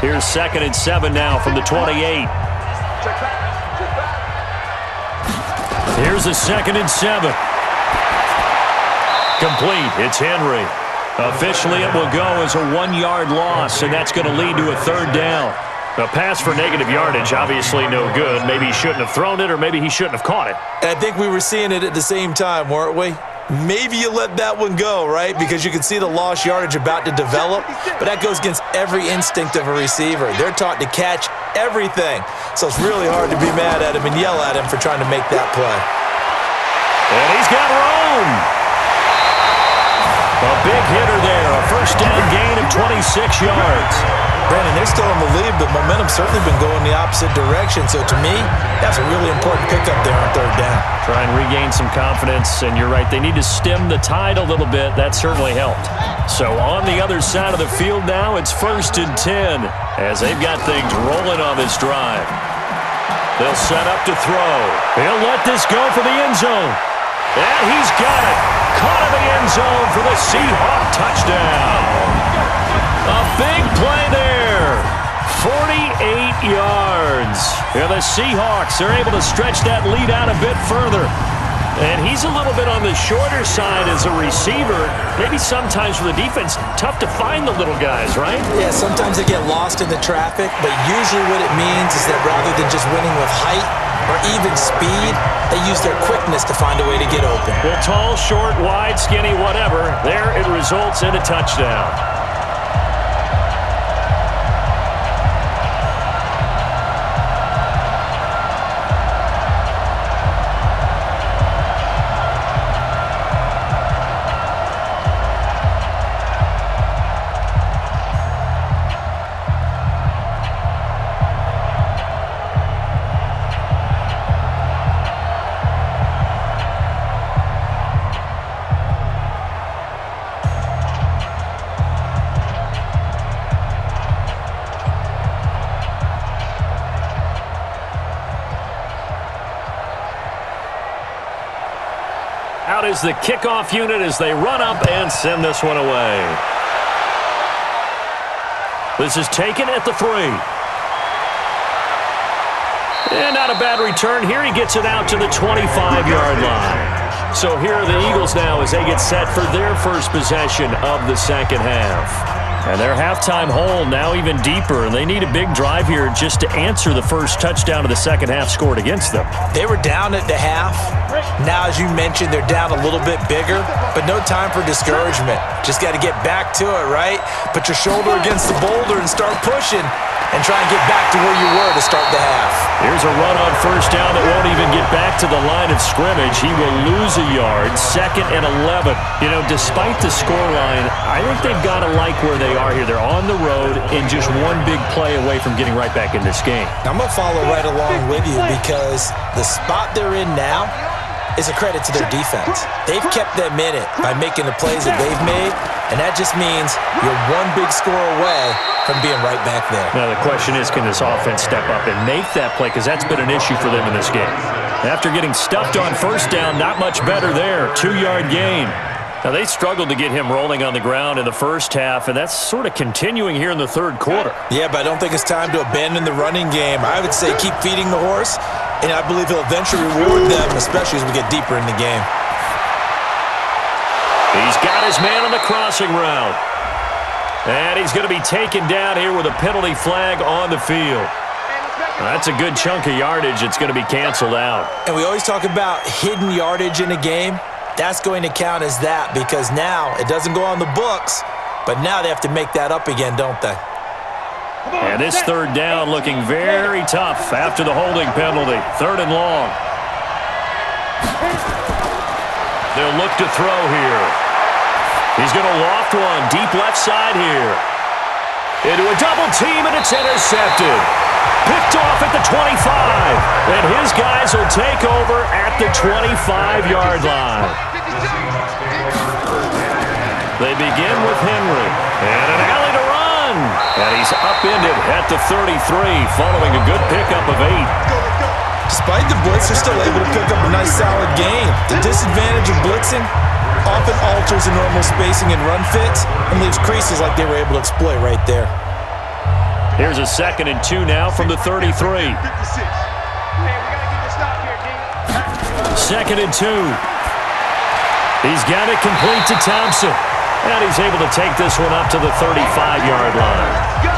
Speaker 1: Here's 2nd and 7 now from the 28. Here's a 2nd and 7. Complete. It's Henry. Officially, it will go as a 1-yard loss, and that's going to lead to a 3rd down. A pass for negative yardage, obviously no good. Maybe he shouldn't have thrown it, or maybe he shouldn't have caught it.
Speaker 2: And I think we were seeing it at the same time, weren't we? Maybe you let that one go, right? Because you can see the lost yardage about to develop, but that goes against every instinct of a receiver. They're taught to catch everything, so it's really hard to be mad at him and yell at him for trying to make that play.
Speaker 1: And he's got room. A big hitter there, a first down gain of 26 yards.
Speaker 2: Brandon, they're still in the lead, but momentum's certainly been going the opposite direction. So to me, that's a really important pickup there on 3rd down.
Speaker 1: Try and regain some confidence, and you're right, they need to stem the tide a little bit. That certainly helped. So on the other side of the field now, it's 1st and 10 as they've got things rolling on this drive. They'll set up to throw. He'll let this go for the end zone. And he's got it. Caught in the end zone for the Seahawk touchdown. A big play there. 48 yards. Yeah, the Seahawks are able to stretch that lead out a bit further. And he's a little bit on the shorter side as a receiver. Maybe sometimes for the defense, tough to find the little guys, right?
Speaker 2: Yeah, sometimes they get lost in the traffic, but usually what it means is that rather than just winning with height or even speed, they use their quickness to find a way to get open.
Speaker 1: Well, tall, short, wide, skinny, whatever, there it results in a touchdown. Out is the kickoff unit as they run up and send this one away. This is taken at the 3. And not a bad return here. He gets it out to the 25-yard line. So here are the Eagles now as they get set for their first possession of the second half. And their halftime hole now even deeper, and they need a big drive here just to answer the first touchdown of the second half scored against them.
Speaker 2: They were down at the half. Now, as you mentioned, they're down a little bit bigger, but no time for discouragement. Just got to get back to it, right? Put your shoulder against the boulder and start pushing and try and get back to where you were to start the half.
Speaker 1: Here's a run on first down that won't even get back to the line of scrimmage. He will lose a yard, 2nd and 11. You know, despite the scoreline, I think they've got to like where they are here. They're on the road and just one big play away from getting right back in this game.
Speaker 2: I'm going to follow right along with you because the spot they're in now is a credit to their defense. They've kept them in it by making the plays that they've made, and that just means you're one big score away from being right back there.
Speaker 1: Now the question is, can this offense step up and make that play? Because that's been an issue for them in this game. After getting stuffed on first down, not much better there. 2-yard gain. Now they struggled to get him rolling on the ground in the first half, and that's sort of continuing here in the third quarter.
Speaker 2: Yeah, but I don't think it's time to abandon the running game. I would say keep feeding the horse, and I believe he'll eventually reward them, especially as we get deeper in the game.
Speaker 1: He's got his man on the crossing route. And he's going to be taken down here with a penalty flag on the field. That's a good chunk of yardage. It's going to be canceled out.
Speaker 2: And we always talk about hidden yardage in a game. That's going to count as that because now it doesn't go on the books, but now they have to make that up again, don't they?
Speaker 1: And this third down looking very tough after the holding penalty. 3rd and long. They'll look to throw here. He's going to loft one deep left side here. Into a double team, and it's intercepted. Picked off at the 25. And his guys will take over at the 25-yard line. They begin with Henry. And an alley to run. And he's upended at the 33 following a good pickup of 8.
Speaker 2: Despite the blitz, they're still able to pick up a nice solid gain. The disadvantage of blitzing often alters the normal spacing and run fits and leaves creases like they were able to exploit right there.
Speaker 1: Here's a 2nd and 2 now from the 33.
Speaker 3: 2nd
Speaker 1: and 2. He's got it complete to Thompson. And he's able to take this one up to the 35-yard line.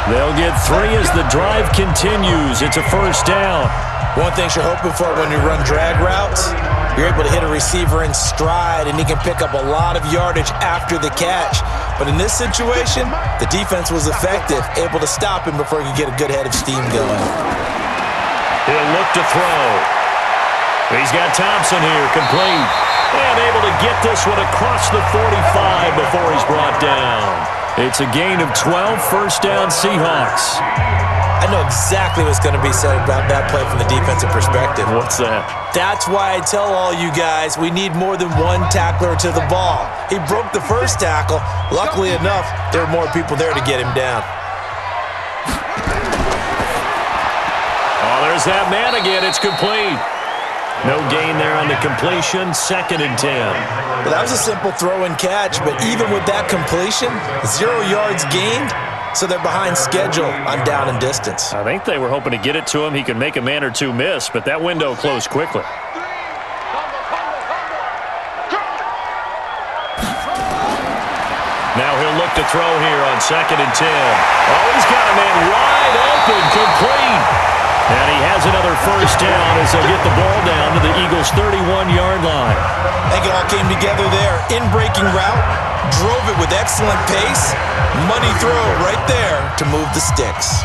Speaker 1: They'll get 3 as the drive continues. It's a first down.
Speaker 2: One thing you're hoping for when you run drag routes, you're able to hit a receiver in stride, and he can pick up a lot of yardage after the catch. But in this situation, the defense was effective, able to stop him before he could get a good head of steam going.
Speaker 1: He'll look to throw. He's got Thompson here, complete. And able to get this one across the 45 before he's brought down. It's a gain of 12, first down Seahawks.
Speaker 2: I know exactly what's going to be said about that play from the defensive perspective.
Speaker 1: What's that?
Speaker 2: That's why I tell all you guys we need more than one tackler to the ball. He broke the first tackle. Luckily enough, there were more people there to get him down.
Speaker 1: Oh, there's that man again. It's complete. No gain there on the completion, 2nd and 10.
Speaker 2: Well, that was a simple throw and catch, but even with that completion, 0 yards gained, so they're behind schedule on down and distance.
Speaker 1: I think they were hoping to get it to him. He could make a man or two miss, but that window closed quickly. Now he'll look to throw here on 2nd and 10. Oh, he's got a man wide open, complete. And he has another first down as they'll get the ball down to the Eagles' 31-yard line.
Speaker 2: I think it all came together there. In-breaking route, drove it with excellent pace. Money throw right there to move the sticks.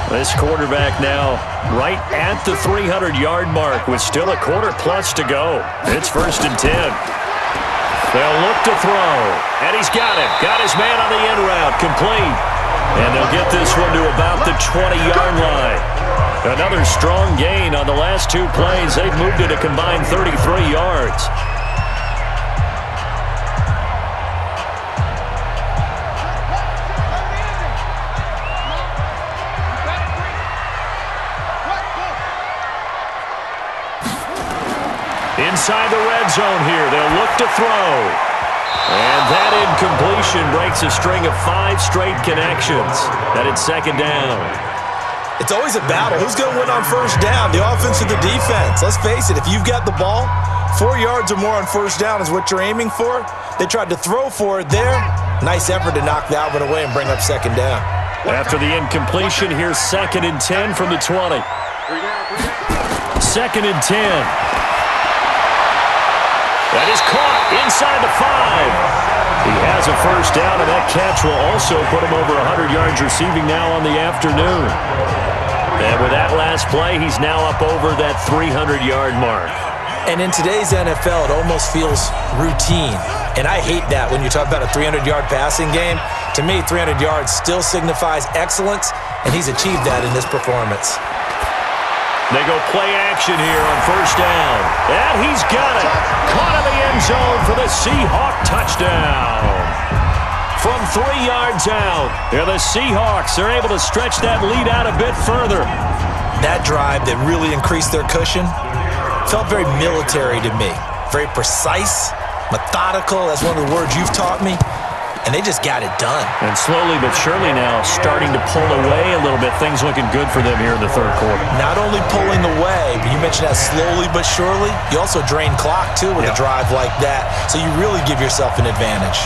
Speaker 1: This quarterback now right at the 300-yard mark with still a quarter plus to go. It's 1st and 10. They'll look to throw, and he's got it. Got his man on the end route, complete. And they'll get this one to about the 20-yard line. Another strong gain on the last 2 plays. They've moved it a combined 33 yards. Inside the red zone here, they'll look to throw. And that incompletion breaks a string of 5 straight connections. That it's 2nd down.
Speaker 2: It's always a battle. Who's going to win on 1st down, the offense or the defense? Let's face it, if you've got the ball, 4 yards or more on 1st down is what you're aiming for. They tried to throw for it there. Nice effort to knock that one away and bring up 2nd down.
Speaker 1: After the incompletion, here's 2nd and 10 from the 20. 2nd and 10. That is caught inside the 5. He has a first down, and that catch will also put him over 100 yards receiving now on the afternoon. And with that last play, he's now up over that 300-yard mark.
Speaker 2: And in today's NFL, it almost feels routine. And I hate that when you talk about a 300-yard passing game. To me, 300 yards still signifies excellence, and he's achieved that in this performance.
Speaker 1: They go play action here on 1st down. And he's got it. Caught in the end zone for the Seahawk touchdown. From 3 yards out, the Seahawks are able to stretch that lead out a bit further.
Speaker 2: That drive that really increased their cushion felt very military to me. Very precise, methodical. That's one of the words you've taught me. And they just got it done.
Speaker 1: And slowly but surely now starting to pull away a little bit. Things looking good for them here in the 3rd quarter.
Speaker 2: Not only pulling away, but you mentioned that slowly but surely. You also drain clock, too, with a drive like that. So you really give yourself an advantage.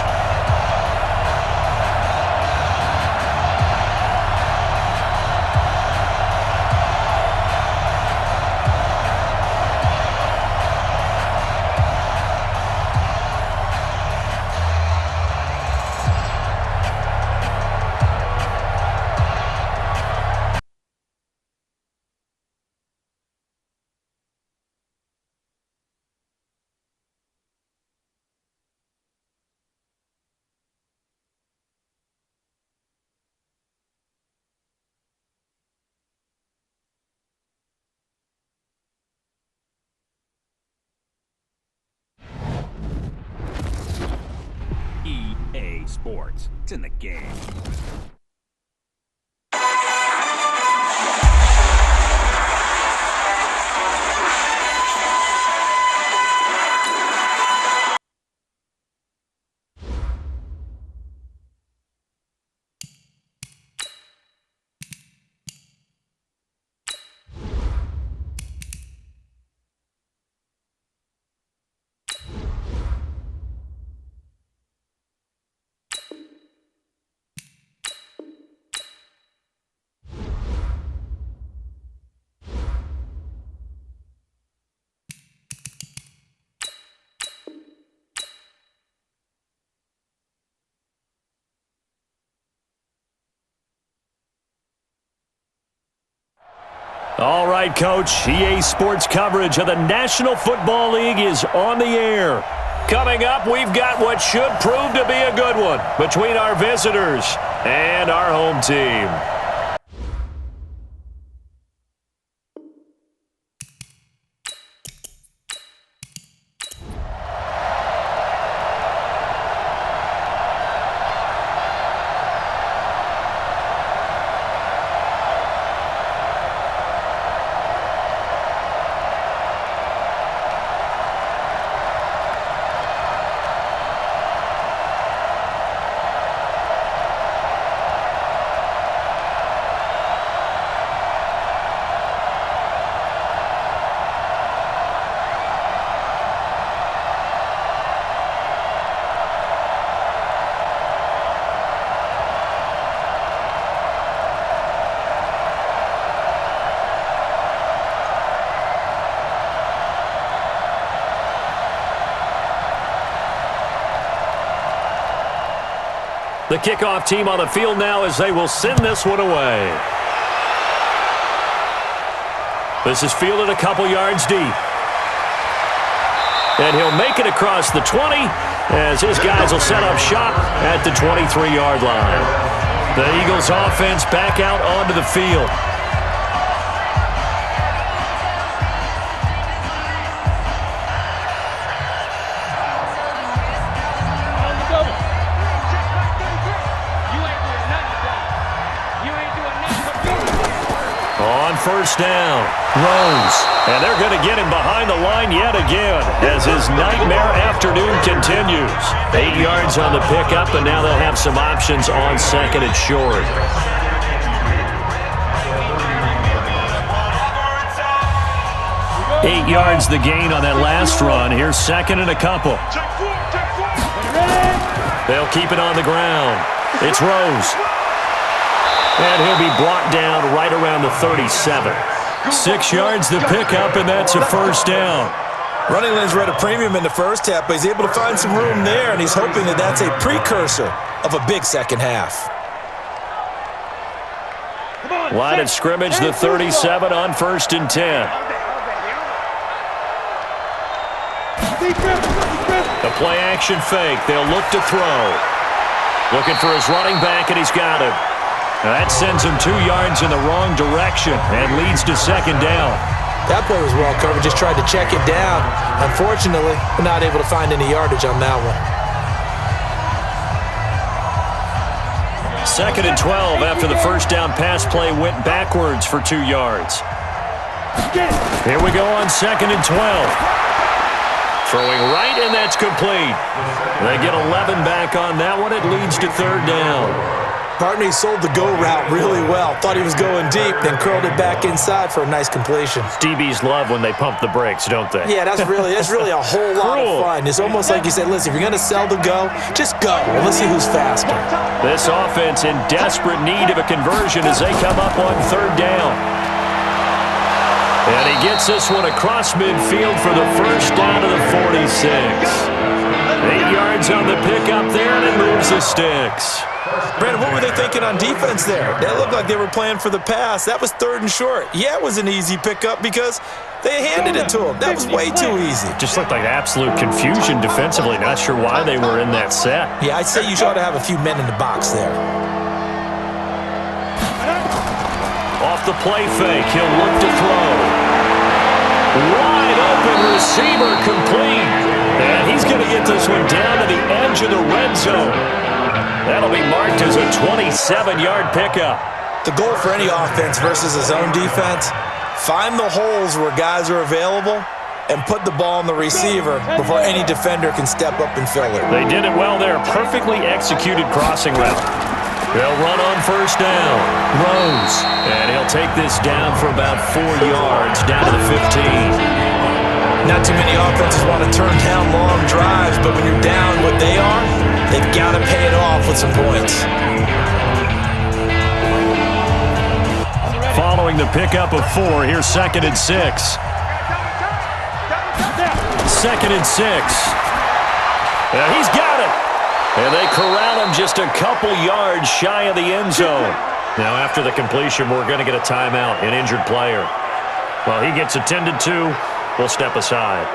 Speaker 4: EA Sports. It's in the game.
Speaker 1: All right, Coach. EA Sports coverage of the National Football League is on the air. Coming up, we've got what should prove to be a good one between our visitors and our home team. The kickoff team on the field now as they will send this one away. This is fielded a couple yards deep. And he'll make it across the 20 as his guys will set up shop at the 23-yard line. The Eagles offense back out onto the field. On first down, Rose. And they're going to get him behind the line yet again as his nightmare afternoon continues. 8 yards on the pickup, and now they'll have some options on second and short. Eight yards the gain on that last run. Here's second and a couple. They'll keep it on the ground. It's Rose. And he'll be brought down right around the 37. 6 yards the pickup, and that's a first down.
Speaker 2: Running lanes were at a premium in the first half, but he's able to find some room there, and he's hoping that that's a precursor of a big second half.
Speaker 1: Line of scrimmage, the 37 on first and 10. The play action fake. They'll look to throw. Looking for his running back, and he's got him. That sends him 2 yards in the wrong direction and leads to second down.
Speaker 2: That play was well covered. Just tried to check it down. Unfortunately, we're not able to find any yardage on that one.
Speaker 1: Second and 12 after the first down pass play went backwards for 2 yards. Here we go on second and 12. Throwing right, and that's complete. They get 11 back on that one. It leads to third down.
Speaker 2: Partner, he sold the go route really well. Thought he was going deep, then curled it back inside for a nice completion.
Speaker 1: DBs love when they pump the brakes, don't they?
Speaker 2: Yeah, that's really a whole lot of fun. It's almost like you said, listen, if you're going to sell the go, just go. And let's see who's faster.
Speaker 1: This offense in desperate need of a conversion as they come up on third down. And he gets this one across midfield for the first down to the 46. 8 yards on the pickup there, and it moves the sticks.
Speaker 2: Brandon, what were they thinking on defense there? That looked like they were playing for the pass. That was third and short. Yeah, it was an easy pickup because they handed it to him. That was way too easy.
Speaker 1: Just looked like absolute confusion defensively. Not sure why they were in that set.
Speaker 2: Yeah, I'd say you ought to have a few men in the box there.
Speaker 1: Off the play fake, he'll look to throw. Wide open receiver complete. And he's going to get this one down to the edge of the red zone. That'll be marked as a 27-yard pickup.
Speaker 2: The goal for any offense versus a zone defense, find the holes where guys are available and put the ball on the receiver before any defender can step up and fill it.
Speaker 1: They did it well there. Perfectly executed crossing route. They'll run on first down. Rose. And he'll take this down for about 4 yards, down to the 15.
Speaker 2: Not too many offenses want to turn down long drives, but when you're down what they are, they've got to pay it off with some points.
Speaker 1: Following the pickup of 4, here's second and 6. Second and 6. And he's got it. And they corral him just a couple yards shy of the end zone. Now after the completion, we're going to get a timeout, an injured player. Well, he gets attended to. We'll step aside.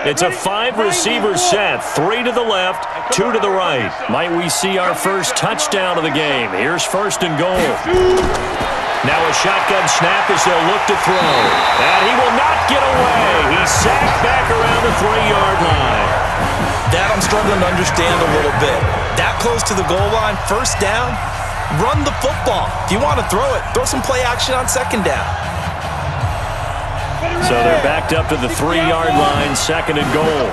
Speaker 1: It's a 5-receiver set, 3 to the left, 2 to the right. Might we see our first touchdown of the game? Here's first and goal. Now a shotgun snap as they'll look to throw. And he will not get away. He's sacked back around the 3-yard line.
Speaker 2: That I'm struggling to understand a little bit. That close to the goal line, first down, run the football. If you want to throw it, throw some play action on second down.
Speaker 1: So they're backed up to the 3-yard line, second and goal.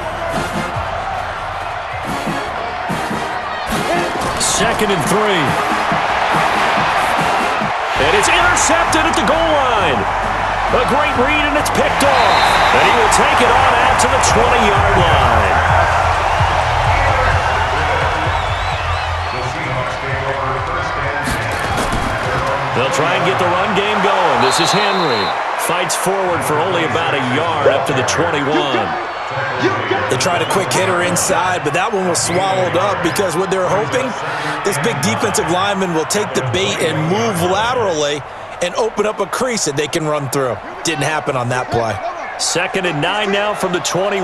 Speaker 1: Second and 3. And it's intercepted at the goal line. A great read, and it's picked off. And he will take it on out to the 20-yard line. This is Henry. Fights forward for only about a yard up to the 21.
Speaker 2: They tried a quick hitter inside, but that one was swallowed up because what they're hoping, this big defensive lineman will take the bait and move laterally and open up a crease that they can run through. Didn't happen on that play.
Speaker 1: 2nd and 9 now from the 21.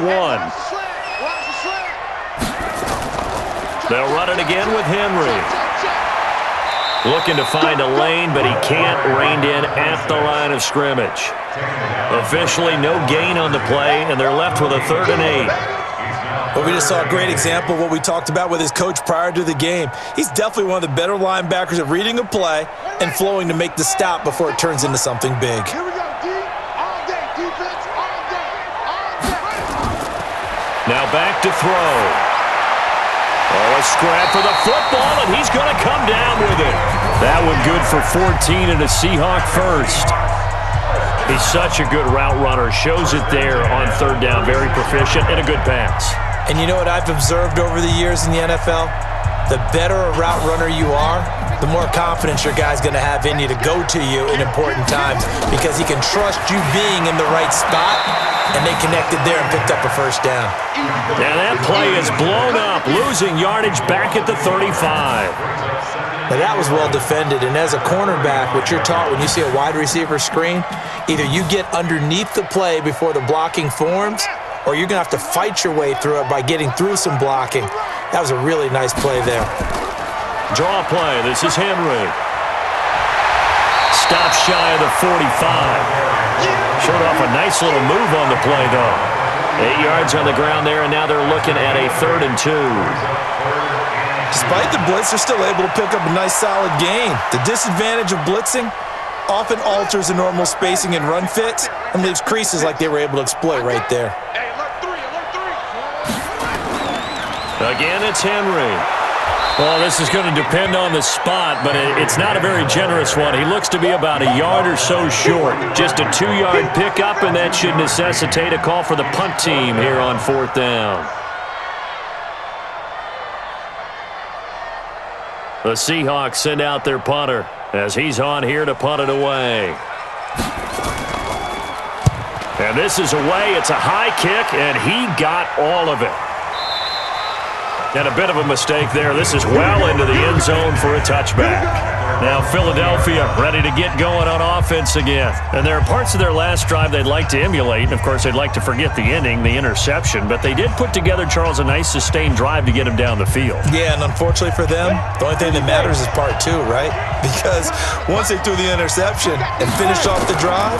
Speaker 1: They'll run it again with Henry. Looking to find a lane, but he can't. Reined in at the line of scrimmage. Officially no gain on the play, and they're left with a 3rd and 8.
Speaker 2: Well, we just saw a great example of what we talked about with his coach prior to the game. He's definitely one of the better linebackers at reading a play and flowing to make the stop before it turns into something big.
Speaker 3: Here we go, D. All day, defense, all day, all day.
Speaker 1: Now back to throw. Oh, a scrap for the football, and he's going to come down with it. That one good for 14 and a Seahawk first. He's such a good route runner. Shows it there on 3rd down. Very proficient and a good pass.
Speaker 2: And you know what I've observed over the years in the NFL? The better a route runner you are, the more confidence your guy's going to have in you to go to you in important times because he can trust you being in the right spot, and they connected there and picked up a 1st down.
Speaker 1: And that play is blown up, losing yardage back at the 35.
Speaker 2: Now that was well defended, and as a cornerback, what you're taught when you see a wide receiver screen, either you get underneath the play before the blocking forms, or you're going to have to fight your way through it by getting through some blocking. That was a really nice play there.
Speaker 1: Draw play. This is Henry. Stop shy of the 45. Showed off a nice little move on the play, though. 8 yards on the ground there, and now they're looking at a 3rd and 2.
Speaker 2: Despite the blitz, they're still able to pick up a nice, solid gain. The disadvantage of blitzing often alters the normal spacing and run fits and leaves creases like they were able to exploit right there.
Speaker 3: Hey, alert 3, alert 3.
Speaker 1: Again, it's Henry. Well, this is going to depend on the spot, but it's not a very generous one. He looks to be about a yard or so short. Just a 2-yard pickup, and that should necessitate a call for the punt team here on 4th down. The Seahawks send out their punter as he's on here to punt it away. And this is away. It's a high kick, and he got all of it. And a bit of a mistake there. This is well into the end zone for a touchback. Now Philadelphia ready to get going on offense again. And there are parts of their last drive they'd like to emulate. And, of course, they'd like to forget the ending, the interception. But they did put together, Charles, a nice sustained drive to get him down the field.
Speaker 2: Yeah, and unfortunately for them, the only thing that matters is part 2, right? Because once they threw the interception and finished off the drive,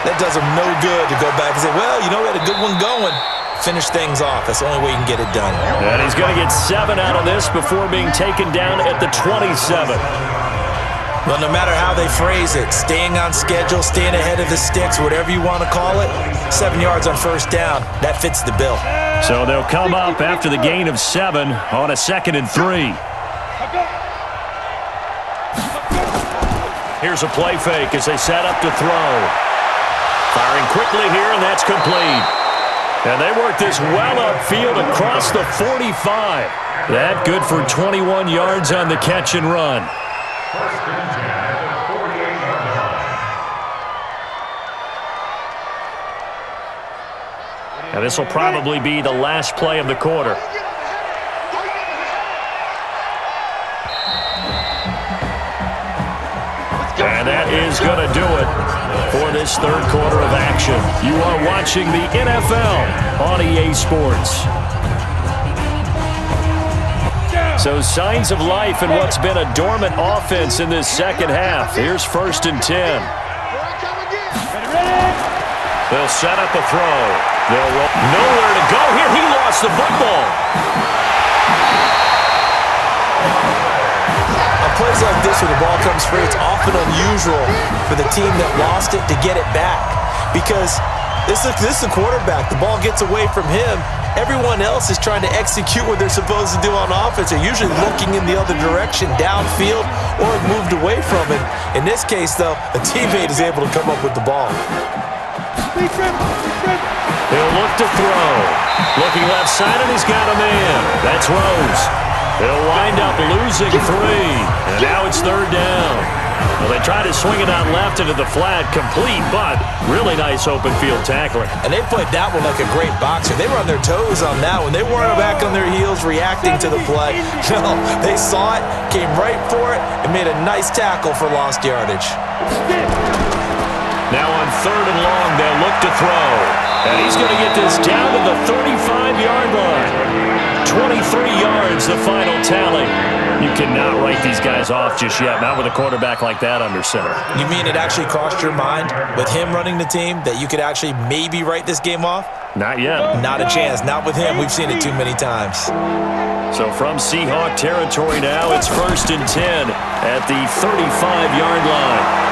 Speaker 2: that does them no good to go back and say, well, you know, we had a good one going. Finish things off. That's the only way you can get it done.
Speaker 1: And he's going to get 7 out of this before being taken down at the 27.
Speaker 2: Well, no matter how they phrase it, staying on schedule, staying ahead of the sticks, whatever you want to call it, 7 yards on 1st down, that fits the bill.
Speaker 1: So they'll come up after the gain of 7 on a 2nd and 3. Here's a play fake as they set up to throw. Firing quickly here, and that's complete. And they work this well upfield across the 45. That good for 21 yards on the catch and run. And this will probably be the last play of the quarter. And that is going to do it for this 3rd quarter of action. You are watching the NFL on EA Sports. So signs of life in what's been a dormant offense in this 2nd half. Here's 1st and 10. They'll set up a throw. They'll roll. Nowhere to go here. He lost the football.
Speaker 2: Plays like this where the ball comes free, it's often unusual for the team that lost it to get it back because this is a quarterback. The ball gets away from him. Everyone else is trying to execute what they're supposed to do on offense. They're usually looking in the other direction, downfield, or moved away from it. In this case, though, a teammate is able to come up with the ball.
Speaker 1: He'll look to throw. Looking left side, and he's got a man. That's Rose. They'll wind up losing 3, and now it's 3rd down. Well, they try to swing it out left into the flat, complete, but really nice open field tackling.
Speaker 2: And they played that one like a great boxer. They were on their toes on that one. They weren't back on their heels reacting to the play. No, they saw it, came right for it, and made a nice tackle for lost yardage.
Speaker 1: Now on 3rd and long, they'll look to throw. And he's going to get this down to the 35-yard line. 23 yards, the final tally. You cannot write these guys off just yet, not with a quarterback like that under center.
Speaker 2: You mean it actually crossed your mind with him running the team that you could actually maybe write this game off?
Speaker 1: Not yet.
Speaker 2: Not a chance. Not with him. We've seen it too many times.
Speaker 1: So from Seahawk territory now, it's 1st and 10 at the 35-yard line.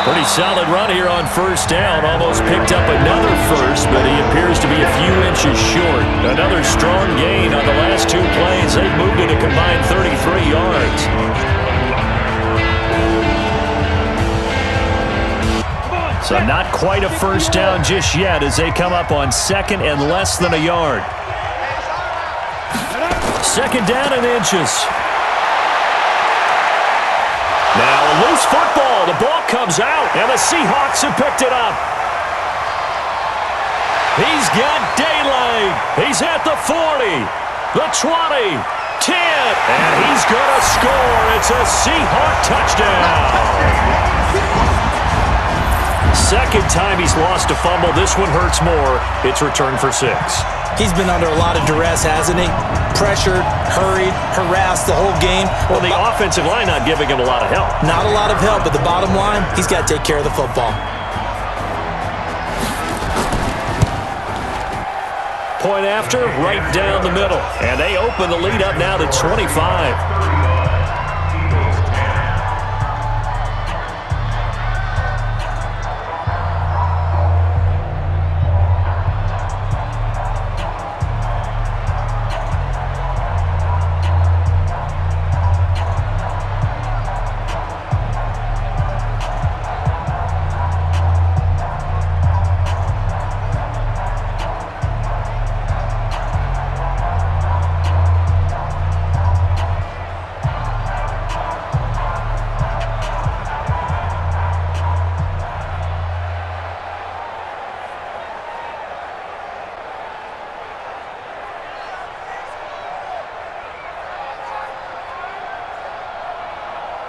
Speaker 1: Pretty solid run here on 1st down. Almost picked up another first, but he appears to be a few inches short. Another strong gain on the last 2 plays. They've moved it a combined 33 yards. So not quite a 1st down just yet as they come up on 2nd and less than a yard. 2nd down and inches. Now a loose football. The ball comes out, and the Seahawks have picked it up. He's got daylight. He's at the 40, the 20, 10, and he's going to score. It's a Seahawk touchdown. Second time he's lost a fumble. This one hurts more. It's returned for 6.
Speaker 2: He's been under a lot of duress, hasn't he? Pressured, hurried, harassed the whole game.
Speaker 1: Well, the offensive line not giving him a lot of help.
Speaker 2: Not a lot of help, but the bottom line, he's got to take care of the football.
Speaker 1: Point after, right down the middle. And they open the lead up now to 25.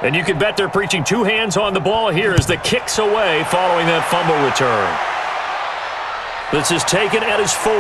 Speaker 1: And you can bet they're preaching 2 hands on the ball here as the kick's away following that fumble return. This is taken at his 4.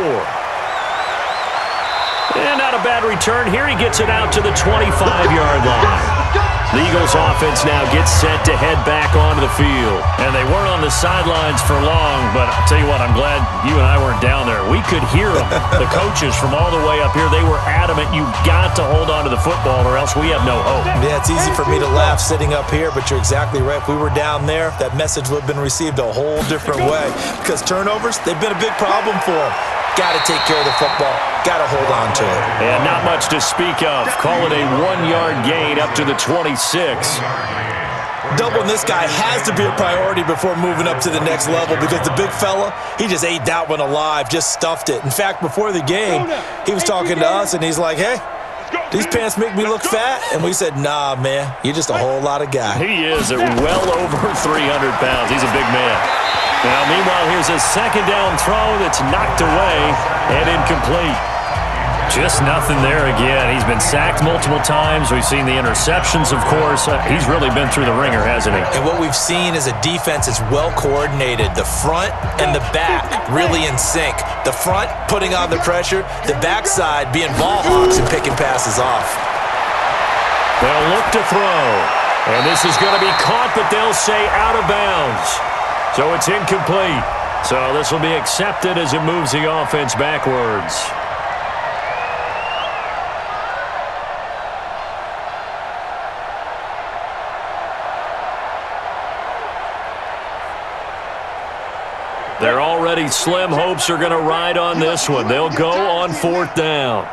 Speaker 1: And not a bad return here. He gets it out to the 25-yard line. The Eagles offense now gets set to head back onto the field. And they weren't on the sidelines for long, but I'll tell you what, I'm glad you and I weren't down there. We could hear them. The coaches from all the way up here, they were adamant. You've got to hold on to the football or else we have no hope.
Speaker 2: Yeah, it's easy for me to laugh sitting up here, but you're exactly right. If we were down there, that message would have been received a whole different way. Because turnovers, they've been a big problem for them. Got to take care of the football. Got to hold on to it.
Speaker 1: And not much to speak of. Call it a 1-yard gain up to the 26.
Speaker 2: Doubling this guy has to be a priority before moving up to the next level because the big fella, he just ate that one alive, just stuffed it. In fact, before the game, he was talking to us, and he's like, hey, these pants make me look fat. And we said, nah, man, you're just a whole lot of guy.
Speaker 1: He is at well over 300 pounds. He's a big man. Now, meanwhile, here's a 2nd down throw that's knocked away and incomplete. Just nothing there again. He's been sacked multiple times. We've seen the interceptions, of course. He's really been through the ringer, hasn't he?
Speaker 2: And what we've seen is a defense that's well coordinated. The front and the back really in sync. The front putting on the pressure, the backside being ball hawks and picking passes off.
Speaker 1: They'll look to throw. And this is going to be caught, but they'll say out of bounds. So it's incomplete. So this will be accepted as it moves the offense backwards. They're already slim hopes are going to ride on this one. They'll go on 4th down.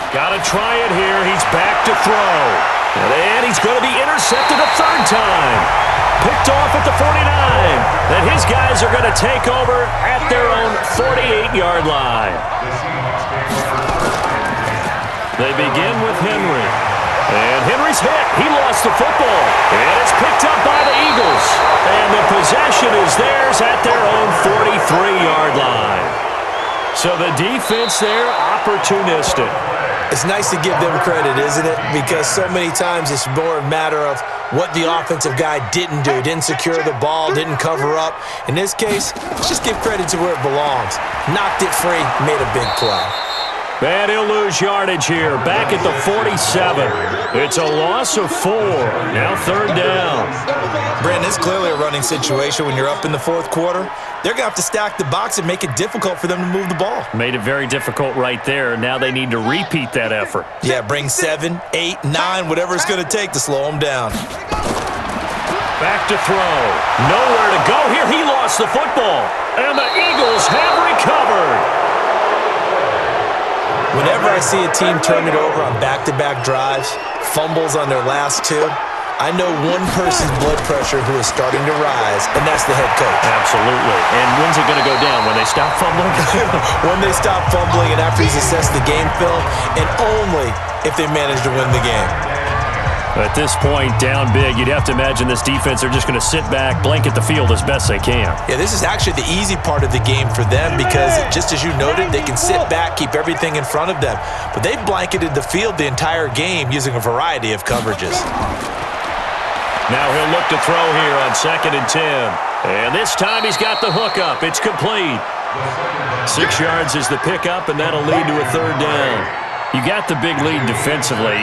Speaker 1: Got to try it here. He's back to throw. And he's going to be intercepted a 3rd time. Picked off at the 49. Then his guys are going to take over at their own 48-yard line. They begin with Henry. And Henry's hit. He lost the football. And it's picked up by the Eagles. And the possession is theirs at their own 43-yard line. So the defense there, opportunistic.
Speaker 2: It's nice to give them credit, isn't it? Because so many times it's more a matter of what the offensive guy didn't do. Didn't secure the ball, didn't cover up. In this case, let's just give credit to where it belongs. Knocked it free, made a big play.
Speaker 1: And he'll lose yardage here. Back at the 47. It's a loss of 4. Now third down.
Speaker 2: Brandon, it's clearly a running situation when you're up in the fourth quarter. They're going to have to stack the box and make it difficult for them to move the ball.
Speaker 1: Made it very difficult right there. Now they need to repeat that effort.
Speaker 2: Yeah, bring 7, 8, 9, whatever it's going to take to slow them down.
Speaker 1: Back to throw. Nowhere to go here. He lost the football. And the Eagles have recovered.
Speaker 2: Whenever I see a team turn it over on back-to-back drives, fumbles on their last 2, I know one person's blood pressure who is starting to rise, and that's the head coach.
Speaker 1: Absolutely. And when's it going to go down? When they stop fumbling?
Speaker 2: When they stop fumbling and after he's assessed the game film, and only if they manage to win the game.
Speaker 1: At this point, down big, you'd have to imagine this defense, they're just going to sit back, blanket the field as best they can.
Speaker 2: Yeah, this is actually the easy part of the game for them because, just as you noted, they can sit back, keep everything in front of them. But they've blanketed the field the entire game using a variety of coverages.
Speaker 1: Now he'll look to throw here on 2nd and 10. And this time he's got the hook up. It's complete. 6 yards is the pickup, and that'll lead to a third down. You got the big lead defensively.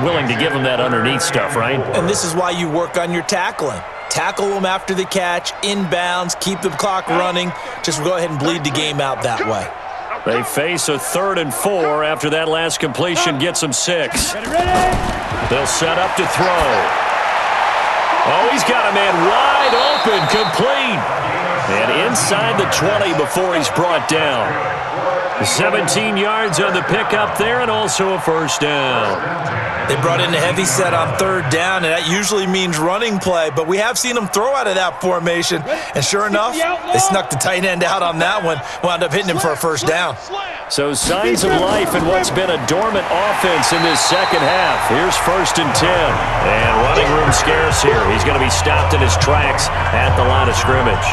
Speaker 1: Willing to give them that underneath stuff, right?
Speaker 2: And this is why you work on your tackling. Tackle them after the catch, inbounds, keep the clock running. Just go ahead and bleed the game out that way.
Speaker 1: They face a 3rd and 4 after that last completion gets them 6. They'll set up to throw. Oh, he's got a man wide open, complete. And inside the 20 before he's brought down. 17 yards on the pickup there and also a first down.
Speaker 2: They brought in a heavy set on 3rd down, and that usually means running play, but we have seen them throw out of that formation, and sure enough, they snuck the tight end out on that one, wound up hitting him for a first down.
Speaker 1: So signs of life in what's been a dormant offense in this second half. Here's 1st and 10, and running room scarce here. He's going to be stopped in his tracks at the line of scrimmage.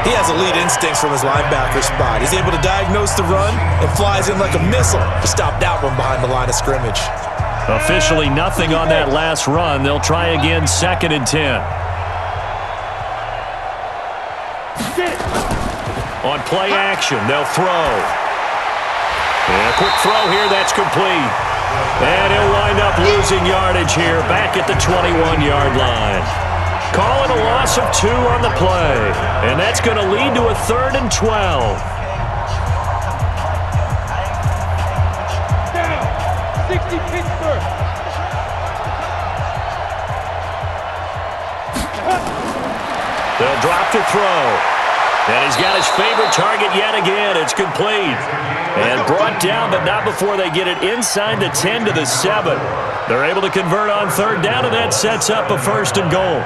Speaker 2: He has elite instincts from his linebacker spot. He's able to diagnose the run and flies in like a missile to stop that one behind the line of scrimmage.
Speaker 1: Officially nothing on that last run. They'll try again 2nd and 10. On play action, they'll throw. And a quick throw here, that's complete. And he'll wind up losing yardage here back at the 21-yard line. Calling a loss of 2 on the play. And that's going to lead to a 3rd and 12.
Speaker 3: Down. 60 Pittsburgh.
Speaker 1: They'll drop to throw. And he's got his favorite target yet again. It's complete. And brought down, but not before they get it inside the 10 to the 7. They're able to convert on 3rd down, and that sets up a 1st and goal.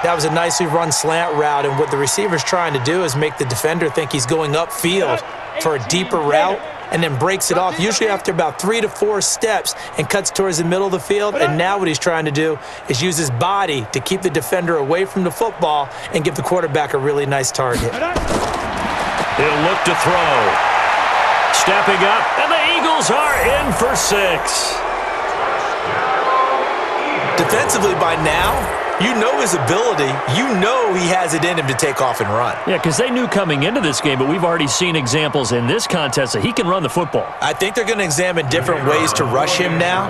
Speaker 2: That was a nicely run slant route, and what the receiver's trying to do is make the defender think he's going upfield for a deeper route and then breaks it off, usually after about 3 to 4 steps, and cuts towards the middle of the field. And now what he's trying to do is use his body to keep the defender away from the football and give the quarterback a really nice target.
Speaker 1: He'll look to throw. Stepping up, and the Eagles are in for 6.
Speaker 2: Defensively by now, you know his ability. You know he has it in him to take off and run.
Speaker 1: Yeah, because they knew coming into this game, but we've already seen examples in this contest that he can run the football.
Speaker 2: I think they're going to examine different ways to rush him now.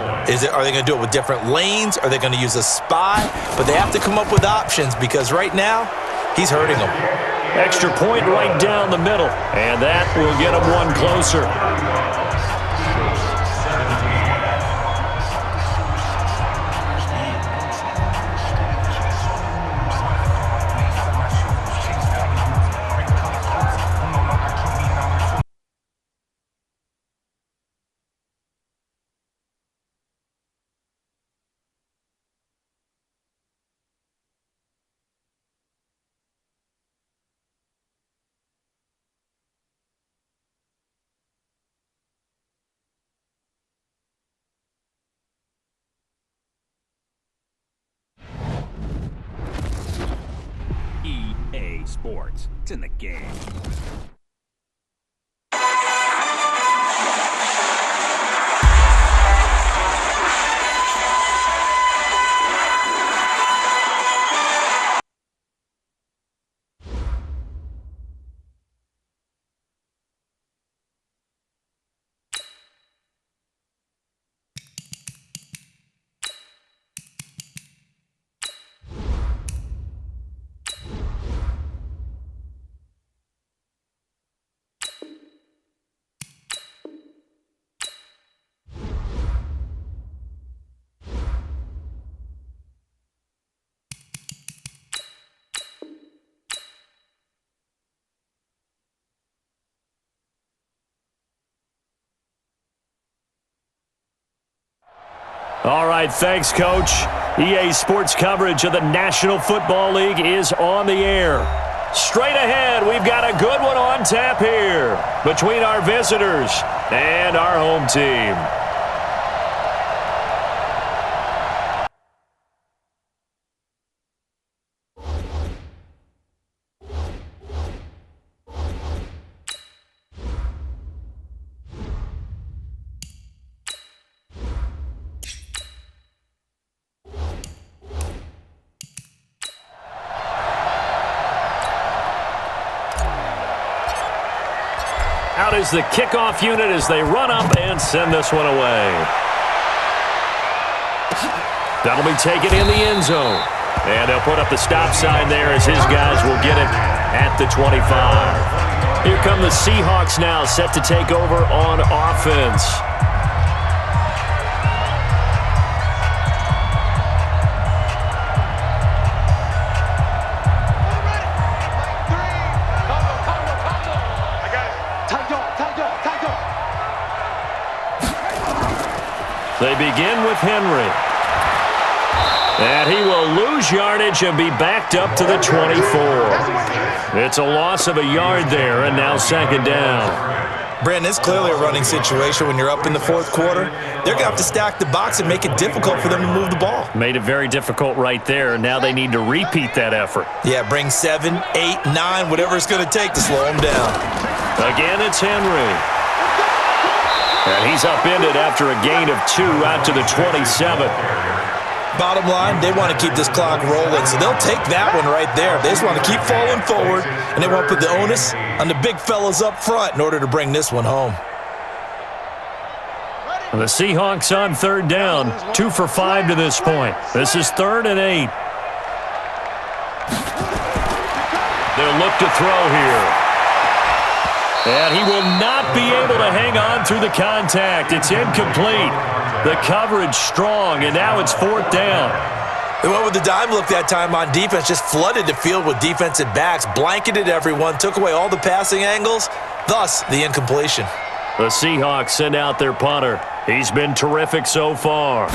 Speaker 2: Are they going to do it with different lanes? Are they going to use a spy? But they have to come up with options because right now, he's hurting them.
Speaker 1: Extra point right down the middle, and that will get him one closer.
Speaker 4: Sports. It's in the game.
Speaker 1: All right, thanks, Coach. EA Sports coverage of the National Football League is on the air. Straight ahead, we've got a good one on tap here between our visitors and our home team. Out is the kickoff unit as they run up and send this one away. That'll be taken in the end zone. And they'll put up the stop sign there as his guys will get it at the 25. Here come the Seahawks now, set to take over on offense. They begin with Henry. And he will lose yardage and be backed up to the 24. It's a loss of a yard there, and now second down.
Speaker 2: Brandon, it's clearly a running situation when you're up in the fourth quarter. They're going to have to stack the box and make it difficult for them to move the ball.
Speaker 1: Made it very difficult right there. Now they need to repeat that effort.
Speaker 2: Yeah, bring 7, 8, 9, whatever it's going to take to slow them down.
Speaker 1: Again, it's Henry. And he's upended after a gain of 2 out to the 27.
Speaker 2: Bottom line, they want to keep this clock rolling, so they'll take that one right there. They just want to keep falling forward, and they want to put the onus on the big fellas up front in order to bring this one home.
Speaker 1: The Seahawks on third down, 2 for 5 to this point. This is 3rd and 8. They'll look to throw here. And he will not be able to hang on through the contact. It's incomplete. The coverage strong, and now it's 4th down.
Speaker 2: They went with the dime look that time on defense, just flooded the field with defensive backs, blanketed everyone, took away all the passing angles, thus the incompletion.
Speaker 1: The Seahawks send out their punter. He's been terrific so far.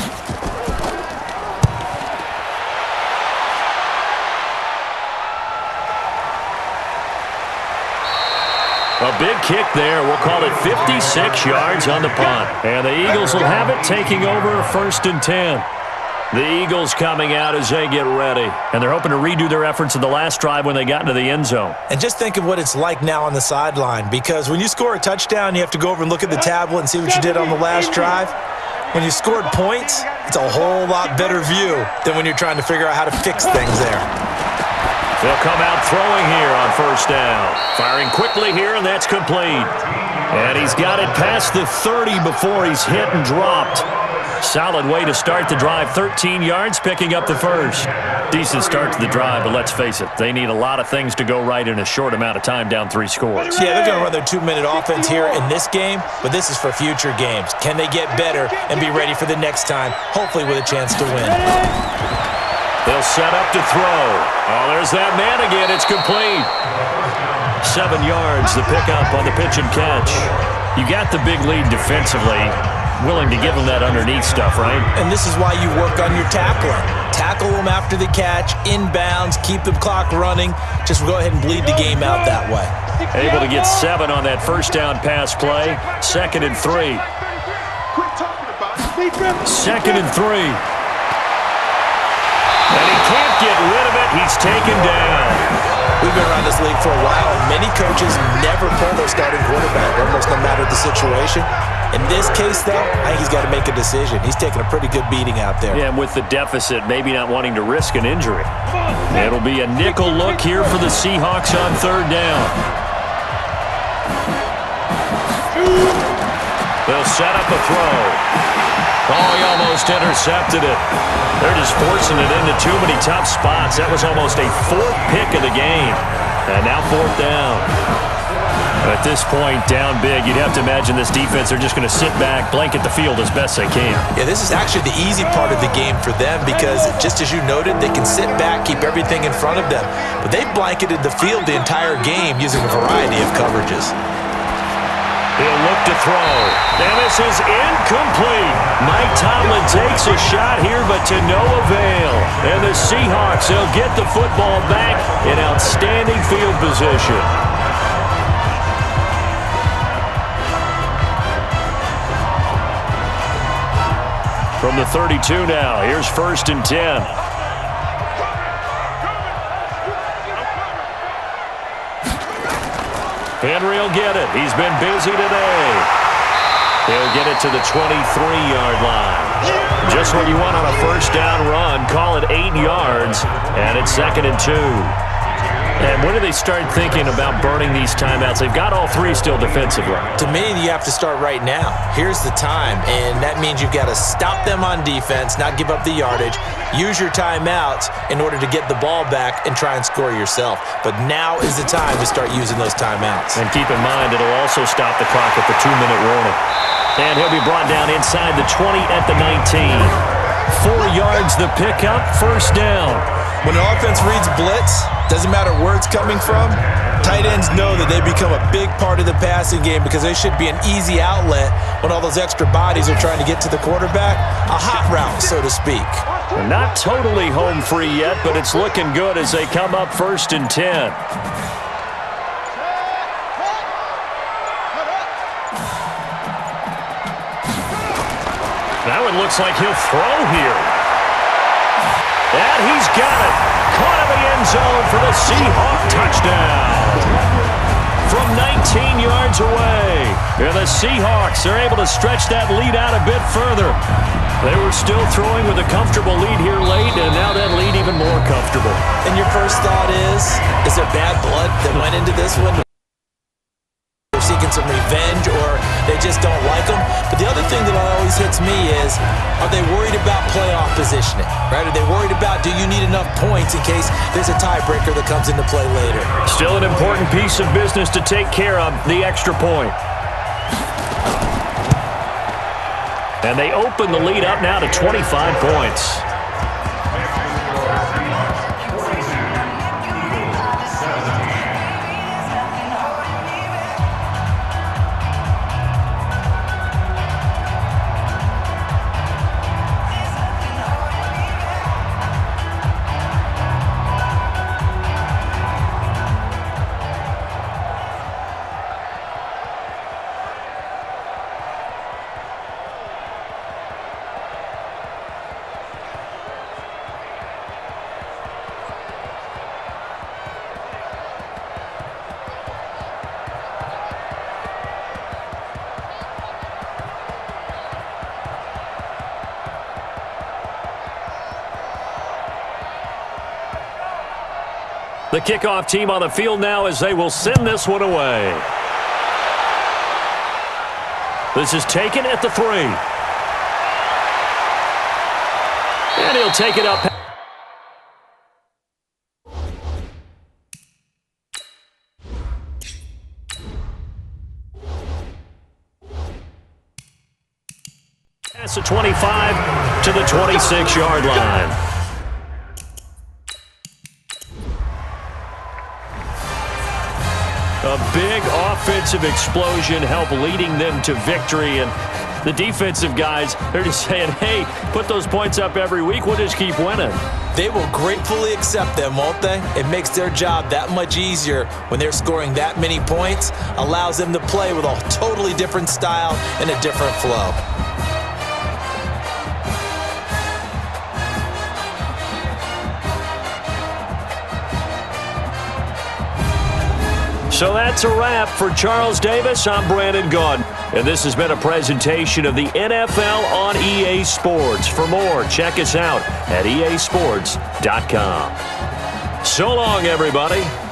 Speaker 1: A big kick there. We'll call it 56 yards on the punt. And the Eagles will have it, taking over 1st and 10. The Eagles coming out as they get ready. And they're hoping to redo their efforts in the last drive when they got into the end zone.
Speaker 2: And just think of what it's like now on the sideline, because when you score a touchdown, you have to go over and look at the tablet and see what you did on the last drive. When you scored points, it's a whole lot better view than when you're trying to figure out how to fix things there.
Speaker 1: They'll come out throwing here on 1st down. Firing quickly here, and that's complete. And he's got it past the 30 before he's hit and dropped. Solid way to start the drive. 13 yards, picking up the first. Decent start to the drive, but let's face it, they need a lot of things to go right in a short amount of time, down 3 scores.
Speaker 2: Yeah, they're going to run their 2-minute offense here in this game, but this is for future games. Can they get better and be ready for the next time, hopefully with a chance to win?
Speaker 1: They'll set up to throw. Oh, there's that man again. It's complete. 7 yards, the pickup on the pitch and catch. You got the big lead defensively. Willing to give them that underneath stuff, right?
Speaker 2: And this is why you work on your tackling. Tackle them after the catch, inbounds, keep the clock running. Just go ahead and bleed the game out that way.
Speaker 1: Able to get 7 on that 1st down pass play. 2nd and 3. 2nd and 3. And he can't get rid of it. He's taken down.
Speaker 2: We've been around this league for a while, and many coaches never pull their starting quarterback, almost no matter the situation. In this case, though, I think he's got to make a decision. He's taking a pretty good beating out there.
Speaker 1: Yeah, and with the deficit, maybe not wanting to risk an injury. It'll be a nickel look here for the Seahawks on third down. They'll set up a throw. Oh, he almost intercepted it. They're just forcing it into too many tough spots. That was almost a fourth pick of the game. And now fourth down. At this point, down big, you'd have to imagine this defense, they're just going to sit back, blanket the field as best they can.
Speaker 2: Yeah, this is actually the easy part of the game for them because, just as you noted, they can sit back, keep everything in front of them. But they've blanketed the field the entire game using a variety of coverages.
Speaker 1: He'll look to throw. And this is incomplete. Mike Tomlin takes a shot here, but to no avail. And the Seahawks, they'll get the football back in outstanding field position. From the 32 now, here's 1st and 10. Henry will get it. He's been busy today. He'll get it to the 23-yard line. Just what you want on a first down run. Call it 8 yards, and it's 2nd and 2. And when do they start thinking about burning these timeouts? They've got all three still defensively.
Speaker 2: To me, you have to start right now. Here's the time, and that means you've got to stop them on defense, not give up the yardage, use your timeouts in order to get the ball back and try and score yourself. But now is the time to start using those timeouts.
Speaker 1: And keep in mind, it'll also stop the clock at the 2-minute warning. And he'll be brought down inside the 20 at the 19. 4 yards the pickup, first down.
Speaker 2: When an offense reads blitz, doesn't matter where it's coming from, tight ends know that they become a big part of the passing game because they should be an easy outlet when all those extra bodies are trying to get to the quarterback. A hot route, so to speak.
Speaker 1: They're not totally home free yet, but it's looking good as they come up 1st and 10. Now it looks like he'll throw here. And he's got it. Caught in the end zone for the Seahawk touchdown. From 19 yards away. And the Seahawks are able to stretch that lead out a bit further. They were still throwing with a comfortable lead here late, and now that lead even more comfortable.
Speaker 2: And your first thought is there bad blood that went into this one? They're seeking some revenge, or they just don't like them. But the other thing that always hits me is, are they worried about playoff positioning? Right? Are they worried about, do you need enough points in case there's a tiebreaker that comes into play later?
Speaker 1: Still an important piece of business to take care of, the extra point. And they open the lead up now to 25 points. The kickoff team on the field now as they will send this one away. This is taken at the 3. And he'll take it up. That's the 25 to the 26-yard line. A big offensive explosion helped leading them to victory. And the defensive guys, they're just saying, hey, put those points up every week. We'll just keep winning.
Speaker 2: They will gratefully accept them, won't they? It makes their job that much easier when they're scoring that many points. Allows them to play with a totally different style and a different flow.
Speaker 1: So that's a wrap. For Charles Davis, I'm Brandon Gunn. And this has been a presentation of the NFL on EA Sports. For more, check us out at easports.com. So long, everybody.